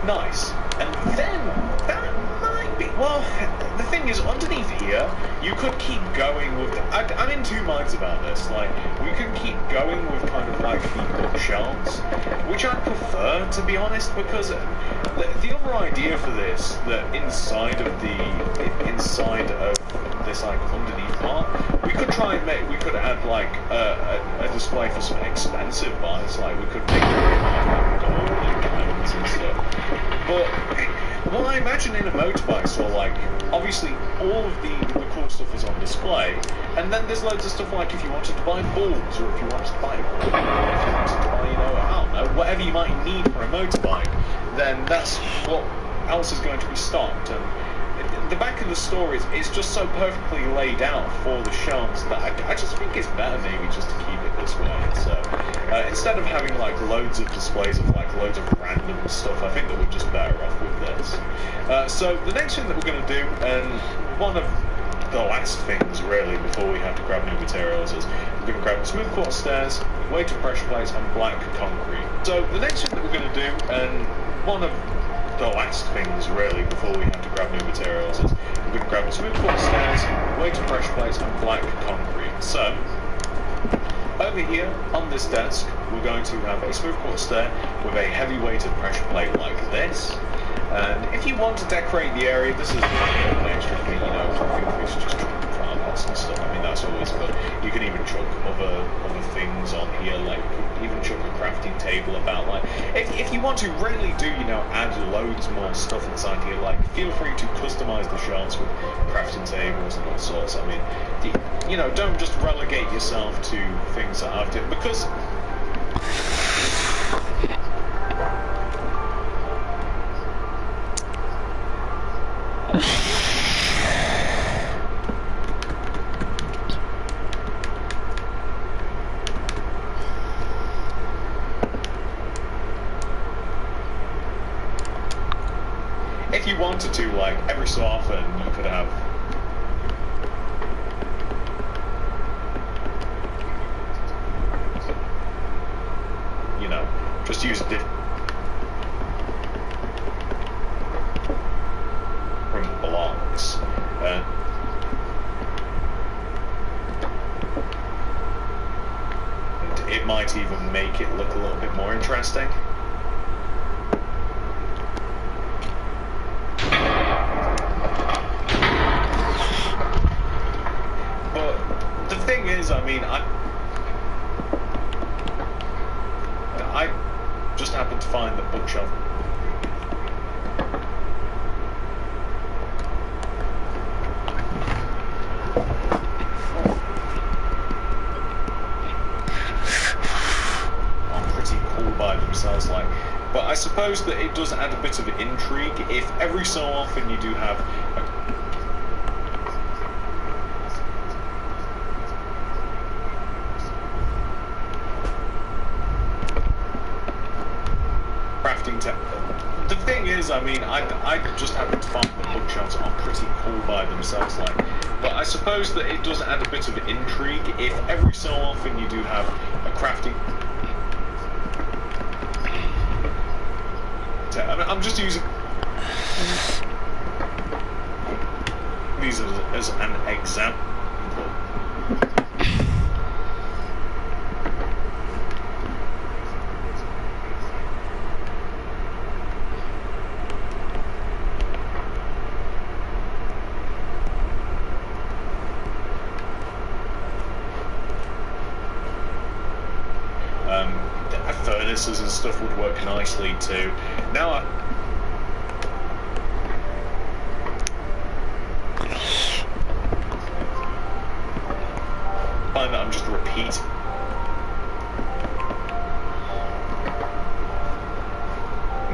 Speaker 2: Nice. And then that might be... Well, the thing is, underneath here, you could keep going with... I'm in two minds about this. Like, we could keep going with kind of like the bookshelves, which I prefer, to be honest, because the other idea for this, that inside of this like underneath part, we could try and make, we could add like a display for some expensive buys, like we could make it gold and diamonds and stuff. But what I imagine in a motorbike store, like obviously all of the cool stuff is on display, and then there's loads of stuff like if you wanted to buy bulbs, or if you wanted to buy equipment, or if you wanted to buy, you know, I don't know, whatever you might need for a motorbike, then that's what else is going to be stocked. And the back of the store is just so perfectly laid out for the shelves that I just think it's better maybe just to keep it this way. So instead of having like loads of displays of like loads of random stuff, I think that we're just better off with this. So the next thing that we're going to do, and one of the last things really before we have to grab new materials, is we're going to grab smooth quartz stairs, weighted pressure plates and black concrete. So the next thing that we're going to do, and one of the last things really before we have to grab new materials, is we're going to grab smooth quartz stairs, weighted pressure plates and black concrete. So over here on this desk we're going to have a smooth quartz stair with a heavy weighted pressure plate like this. And if you want to decorate the area, this is an extra thing, you know, feel free to just chuck flower pots and stuff. I mean, that's always good. You can even chuck other things on here, like even chuck a crafting table about, like, if you want to really do, you know, add loads more stuff inside here, like, feel free to customize the shelves with crafting tables and all sorts. I mean, you know, don't just relegate yourself to things that I've done, because if you wanted to, like, every so often, you could have, you know, just use different blocks. And it might even make it look a little bit more interesting. I mean, I just happened to find the bookshelf. Are pretty cool by themselves, like, but I suppose that it does add a bit of intrigue if every so often you do have a the thing is, I mean, I just happen to find the bookshelves are pretty cool by themselves, like, but I suppose that it does add a bit of intrigue if every so often you do have a crafting I'm just using these as an example. Furnaces and stuff would work nicely too. Now I find that I'm just repeating.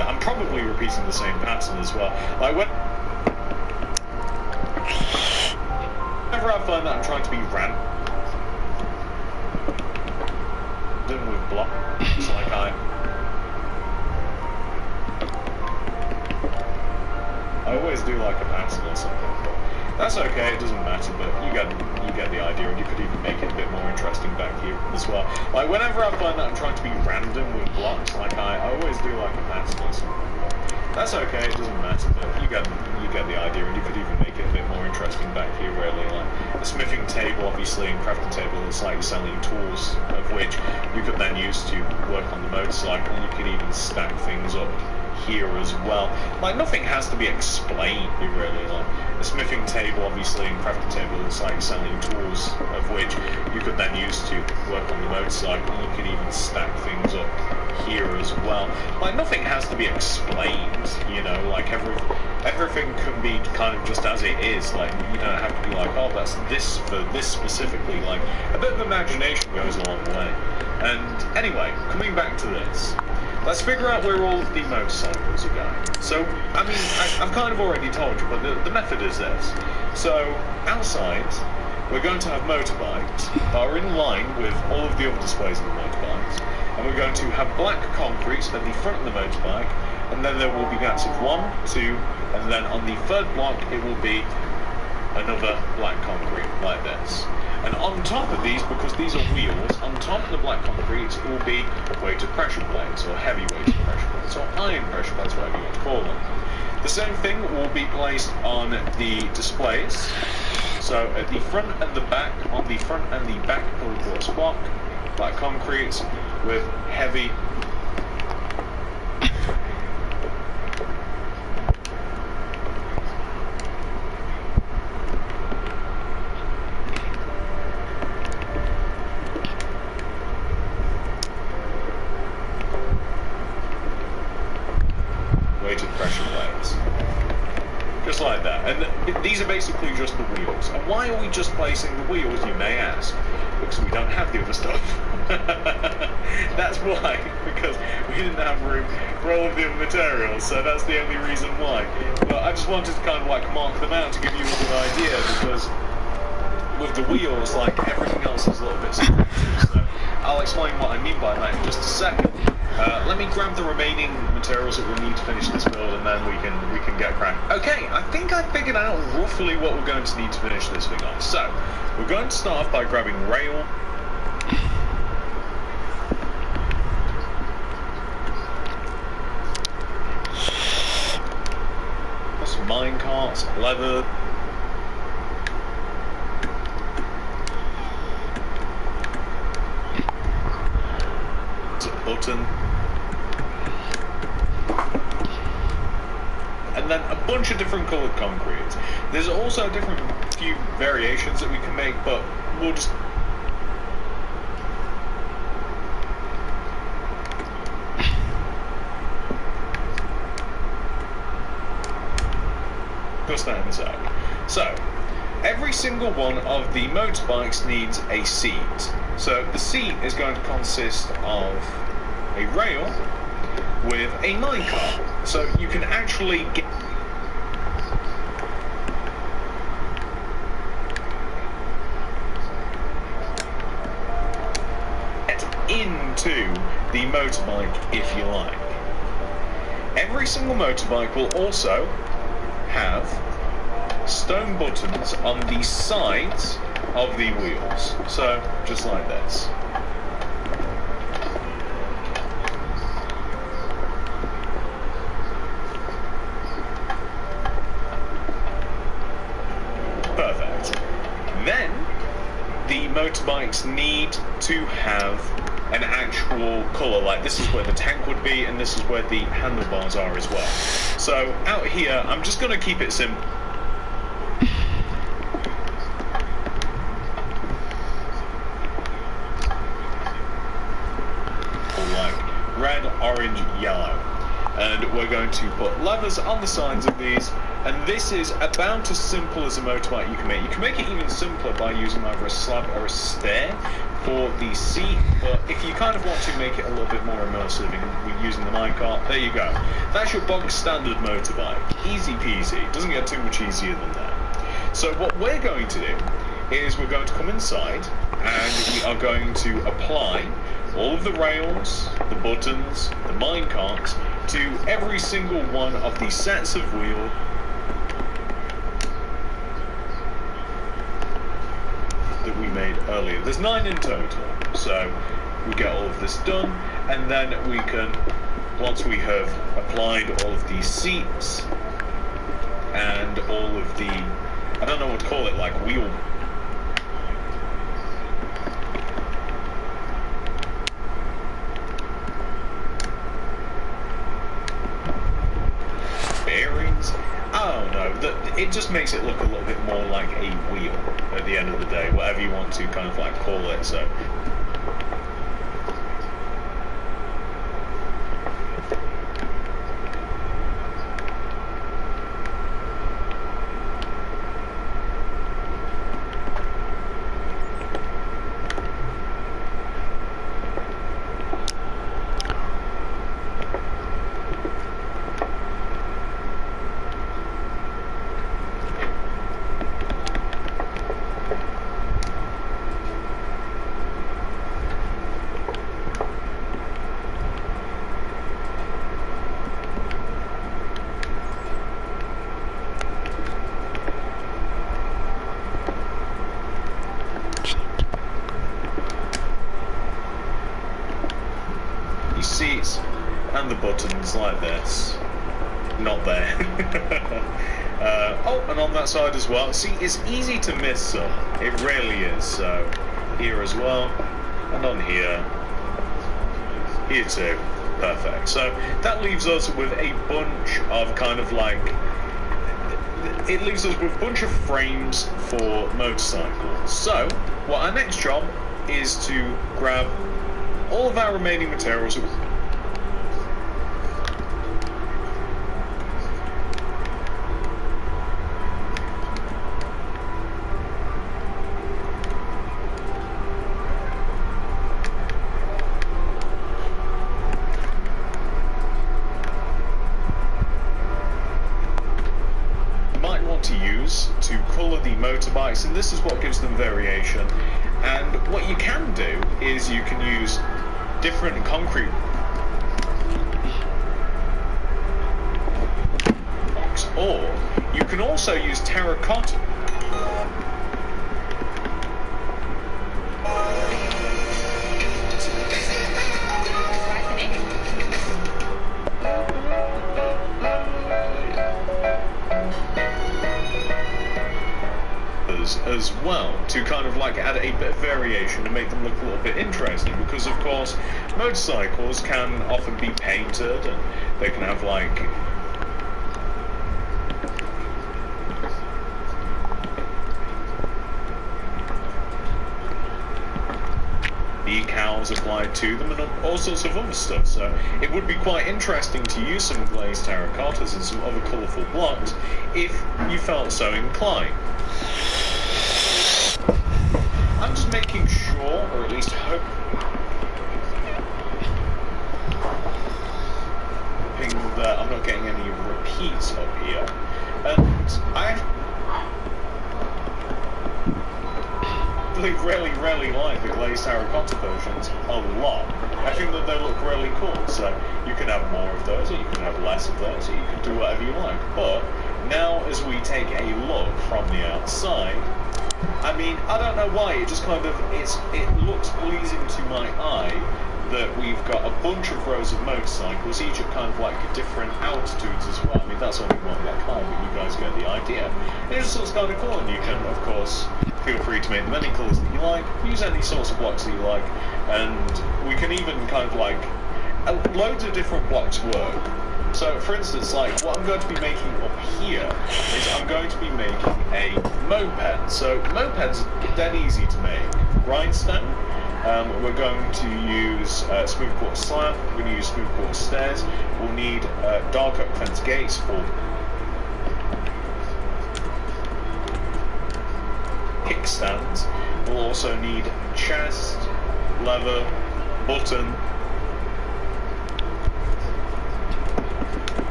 Speaker 2: I'm probably repeating the same pattern as well. Like whenever I find that I'm trying to be random with blocks, like I always do like a pattern or something. That's okay, it doesn't matter, but you get the idea, and you could even make it a bit more interesting back here as well. Like whenever I find that I'm trying to be random with blocks, like I always do like a pattern or something. That's okay, it doesn't matter, but you get the idea, and you could even make it a bit more interesting back here, really. Like a smithing table, obviously, and crafting table is like selling tools, of which you could then use to work on the motorcycle. You could even stack things up here as well. Like nothing has to be explained, really. Like a smithing table, obviously, and crafting table is like selling tools, of which you could then use to work on the motorcycle. You could even stack things up here as well. Like nothing has to be explained, you know. Like everything can be kind of just as it is. Like you don't have to be like, oh, that's this for this specifically. Like a bit of imagination goes a long way. And anyway, coming back to this, let's figure out where all of the motorcycles are going. So, I mean, I've kind of already told you, but the method is this. So, outside, we're going to have motorbikes that are in line with all of the other displays of the motorbikes. And we're going to have black concrete at the front of the motorbike, and then there will be gaps of 1, 2, and then on the third block it will be another black concrete, like this. And on top of these, because these are wheels, on top of the black concrete will be weighted pressure plates, or heavy weighted pressure plates, or iron pressure plates, whatever you want to call them. The same thing will be placed on the displays. So at the front and the back, on the front and the back pillar cross block, black concrete with heavy weighted pressure plates. Just like that. And these are basically just the wheels. And why are we just placing the wheels, you may ask? Because we don't have the other stuff. That's why. Because we didn't have room for all of the other materials, so that's the only reason why. But I just wanted to kind of like mark them out to give you a good idea, because with the wheels, like everything else is a little bit subjective. So I'll explain what I mean by that in just a second. Let me grab the remaining materials that we'll need to finish this build, and then we can get cracking. Okay, I think I figured out roughly what we're going to need to finish this thing off. So, we're going to start off by grabbing rail. Some mine carts, leather. Button, and then a bunch of different coloured concrete. There's also different few variations that we can make, but we'll just discuss that in a sec. So, every single one of the motorbikes needs a seat. So the seat is going to consist of a rail with a minecart. So you can actually get into the motorbike if you like. Every single motorbike will also have stone buttons on the sides of the wheels. So, just like this. the motorbikes need to have an actual colour. Like, this is where the tank would be, and this is where the handlebars are as well. So out here, I'm just going to keep it simple. Like red, orange, yellow. And we're going to put levers on the sides of these, and this is about as simple as a motorbike you can make. You can make it even simpler by using either a slab or a stair for the seat, but if you kind of want to make it a little bit more immersive in using the minecart, there you go. That's your bog standard motorbike. Easy peasy. Doesn't get too much easier than that. So what we're going to do is we're going to come inside, and we are going to apply all of the rails, the buttons, the minecarts to every single one of these sets of wheel that we made earlier. There's 9 in total, so we get all of this done, and then we can, once we have applied all of these seats and all of the, I don't know what to call it, like wheel bearings, I don't know, it just makes it look a little bit more like a wheel at the end of the day, whatever you want to kind of like call it. So seats and the buttons like this, not there. Oh, and on that side as well. See, it's easy to miss some, it really is. So here as well, and on here too, perfect. So that leaves us with a bunch of kind of like, it leaves us with a bunch of frames for motorcycles. So what our next job is to grab all of our remaining materials. Might want to use to colour the motorbikes, and this is what gives them variation. And what you can do is you can use different concrete blocks, or you can also use terracotta. As well, to kind of like add a bit of variation and make them look a little bit interesting, because of course motorcycles can often be painted and they can have like decals applied to them and all sorts of other stuff. So it would be quite interesting to use some glazed terracottas and some other colourful blocks if you felt so inclined. I'm just making sure, or at least hoping that I'm not getting any repeats up here. And I really like the glazed terracotta versions a lot. I think that they look really cool, so you can have more of those, or you can have less of those, or you can do whatever you like. But now as we take a look from the outside, I mean, I don't know why, it just kind of, it looks pleasing to my eye that we've got a bunch of rows of motorcycles, each at kind of like different altitudes as well. I mean, that's only one at a time, but you guys get the idea. It just looks kind of cool, and you can, of course, feel free to make them any colours that you like, use any sorts of blocks that you like, and we can even kind of like, loads of different blocks work. So for instance, like what I'm going to be making up here is I'm going to be making a moped. So mopeds are dead easy to make. Grindstone, we're going to use smooth quartz slab, we're going to use smooth quartz stairs, we'll need dark oak fence gates for kickstands, we'll also need chest, lever, button,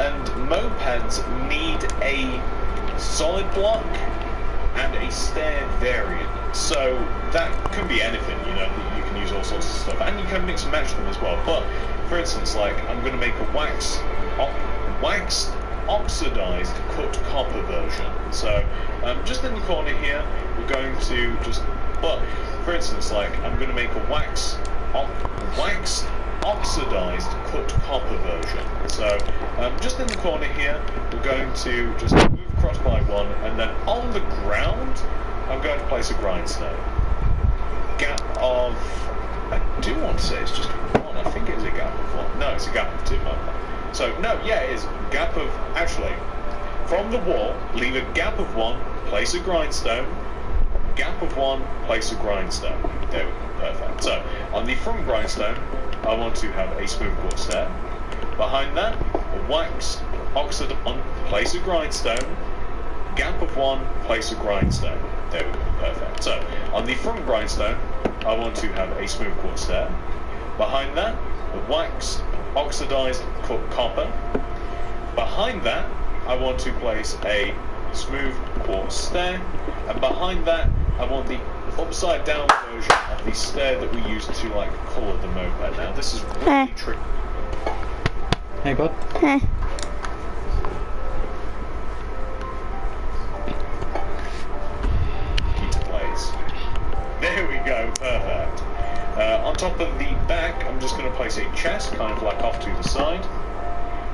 Speaker 2: and mopeds need a solid block and a stair variant. So that can be anything, you know, you can use all sorts of stuff, and you can mix and match them as well. But for instance, like I'm going to make a waxed oxidized cut copper version. So just in the corner here, we're going to just. But for instance, like I'm going to make a waxed oxidized cut copper version. So just in the corner here, we're going to just move across by one, and then on the ground, I'm going to place a grindstone. Gap of, I do want to say it's just one. I think it's a gap of one. No, it's a gap of two. So no, yeah, it is gap of. Actually, from the wall, leave a gap of one, place a grindstone. Gap of one, place a grindstone. There we go. Perfect. So on the front grindstone, I want to have a smooth quartz stair. Behind that, a waxed oxidon, place a grindstone. Gap of one, place a grindstone. There we go. Perfect. So on the front grindstone, I want to have a smooth quartz stair. Behind that, a waxed oxidized cut copper. Behind that, I want to place a smooth quartz stair, and behind that, I want the upside down version of the stair that we use to like colour the moped. Now this is really tricky.
Speaker 7: Hey bud.
Speaker 1: Hey.
Speaker 2: Key to place. There we go, perfect. On top of the back, I'm just going to place a chest, kind of like off to the side.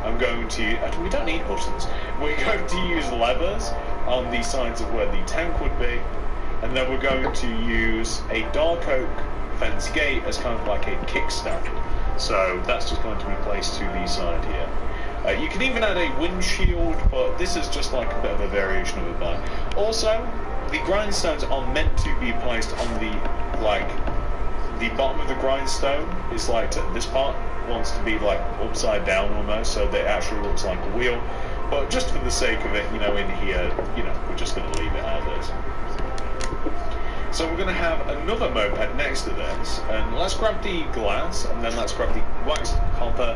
Speaker 2: I'm going to, we don't need buttons, we're going to use levers on the sides of where the tank would be, and then we're going to use a dark oak fence gate as kind of like a kickstand. So that's just going to be placed to the side here. You can even add a windshield, but this is just like a bit of a variation of a bike. Also, the grindstones are meant to be placed on the, like, the bottom of the grindstone is like, this part wants to be like upside down almost, so that it actually looks like a wheel. But just for the sake of it, you know, in here, you know, we're just going to leave it as is. So we're going to have another moped next to this, and let's grab the glass, and then let's grab the waxed copper.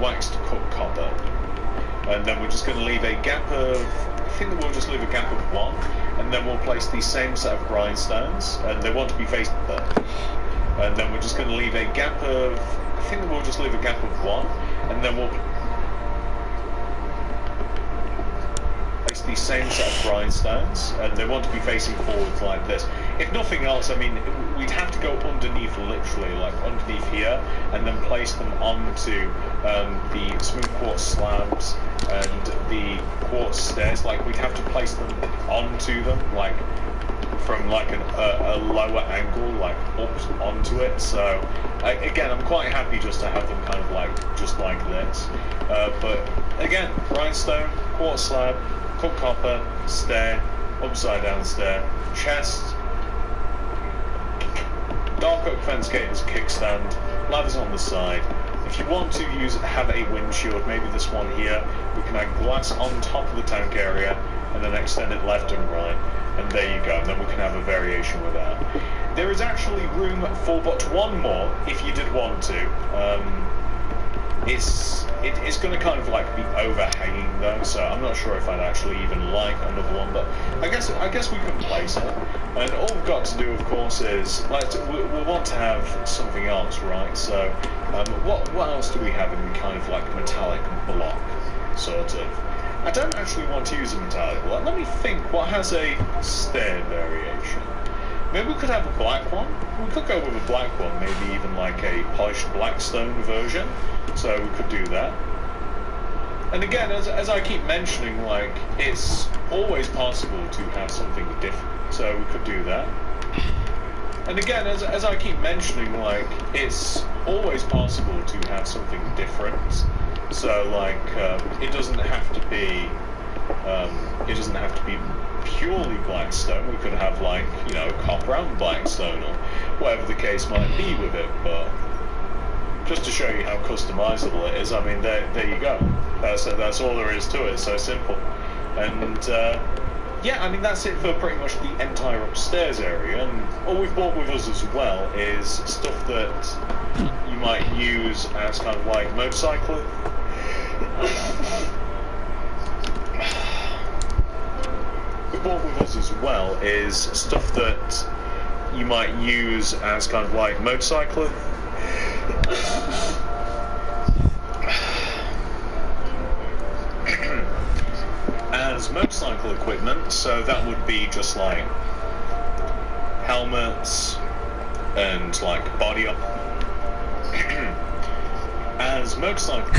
Speaker 2: Waxed cut copper, and then we're just going to leave a gap of, I think that we'll just leave a gap of one, and then we'll place the same set of grindstones, and they want to be faced there, and then we're just going to leave a gap of, I think that we'll just leave a gap of one, and then we'll place the same set of grindstones, and they want to be facing forwards like this. If nothing else, I mean, we'd have to go underneath, literally, like underneath here, and then place them onto the smooth quartz slabs and the quartz stairs. Like, we'd have to place them onto them, like, from like a lower angle, like up onto it. So, again, I'm quite happy just to have them kind of like, just like this. But, again, grindstone, quartz slab, cut copper, stair, upside down stair, chest, dark oak fence gate as a kickstand, ladders on the side. If you want to have a windshield, maybe this one here, we can add glass on top of the tank area and then extend it left and right, and there you go, and then we can have a variation with that. There is actually room for but one more if you did want to. it's going to kind of like be overhanging though, so I'm not sure if I'd actually even like another one. But I guess we can place it, and all we've got to do, of course, is we want to have something else, right? So what else do we have in kind of like metallic block, sort of? I don't actually want to use a metallic block. Let me think. What has a stair variation? Maybe we could have a black one. We could go with a black one, maybe even like a polished blackstone version. So we could do that. And again, as I keep mentioning, like, it's always possible to have something different. So we could do that. And again, as I keep mentioning, like, it's always possible to have something different. So like, it doesn't have to be purely blackstone. We could have like, you know, copper and blackstone or whatever the case might be with it. But just to show you how customizable it is, I mean, there you go. That's all there is to it. It's so simple. And yeah, I mean, that's it for pretty much the entire upstairs area. And all we've brought with us as well is stuff that you might use as kind of like motorcycle. What with us as well is stuff that you might use as kind of like motorcycle. As motorcycle equipment, so that would be just like helmets and like body up. As motorcycle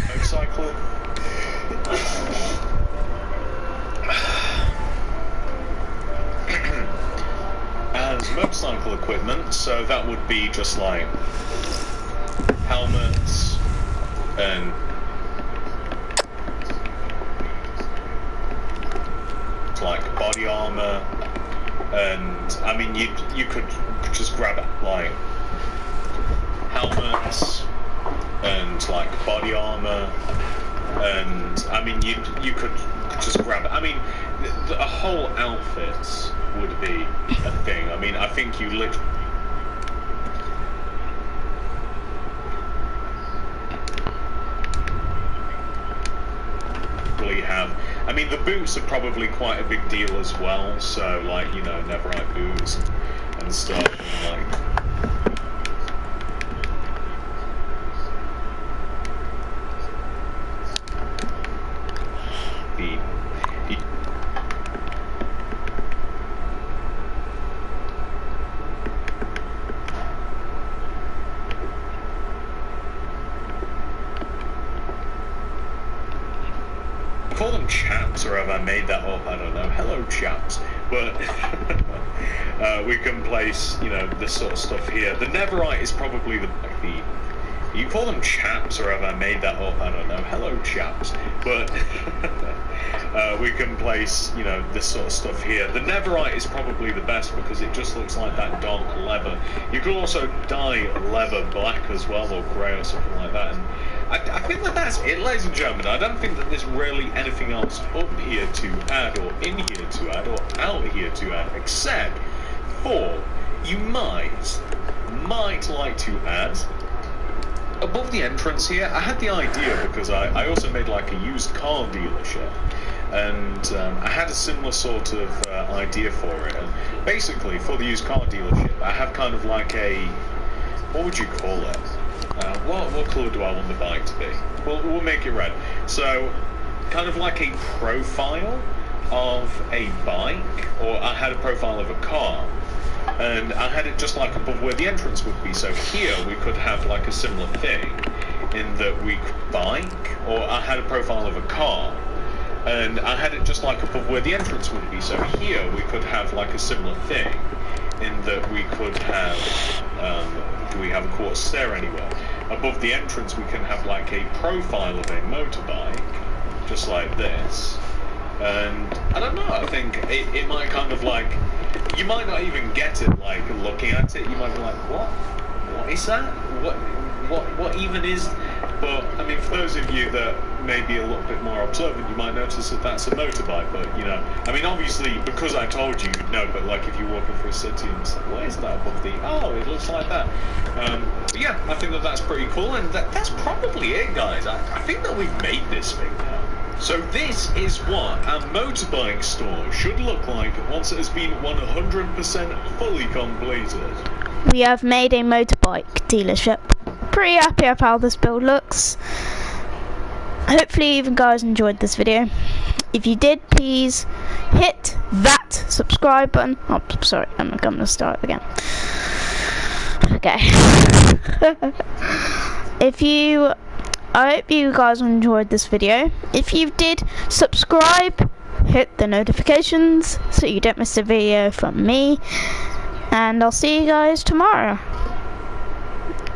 Speaker 2: as motorcycle equipment, so that would be just like helmets and like body armor, and I mean you could just grab like helmets and like body armor, and I mean you could just grab it. I mean a whole outfit would be a thing. I mean, I think you literally have. I mean, the boots are probably quite a big deal as well. So, like, you know, Neverite boots and stuff, and like. Call them chaps, or have I made that up? I don't know. Hello, chaps. But we can place, you know, this sort of stuff here. The Neverite is probably the you call them chaps, or have I made that up? I don't know. Hello, chaps. But we can place, you know, this sort of stuff here. The Neverite is probably the best because it just looks like that dark leather. You could also dye leather black as well, or grey or something like that. And I think that's it, ladies and gentlemen. I don't think that there's really anything else up here to add, or in here to add, or out here to add, except for you might like to add above the entrance here. I had the idea because I also made like a used car dealership, and I had a similar sort of idea for it. And basically, for the used car dealership, I have kind of like a, what would you call it? What colour do I want the bike to be? We'll make it red. So, kind of like a profile of a bike, or I had a profile of a car, and I had it just like above where the entrance would be. So here we could have like a similar thing, in that we could bike, or I had a profile of a car, and I had it just like above where the entrance would be. So here we could have like a similar thing, in that we could have, do we have a quarter stair anywhere? Above the entrance we can have like a profile of a motorbike, just like this. And I don't know, I think it might kind of like, you might not even get it like looking at it, you might be like, what is that? What even is, But, I mean, for those of you that may be a little bit more observant, you might notice that that's a motorbike. But, you know, I mean, obviously, because I told you, you'd know, but, like, if you're walking through a city and it's like, where is that above the... Oh, it looks like that. But yeah, I think that that's pretty cool, and that's probably it, guys. I think that we've made this thing now. So this is what a motorbike store should look like once it has been 100% fully completed.
Speaker 1: We have made a motorbike dealership. Pretty happy with how this build looks. Hopefully you guys enjoyed this video. If you did, please hit that subscribe button. Oh, sorry, I'm gonna start again. Okay. I hope you guys enjoyed this video. If you did, subscribe, hit the notifications so you don't miss a video from me. And I'll see you guys tomorrow.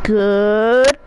Speaker 1: Good.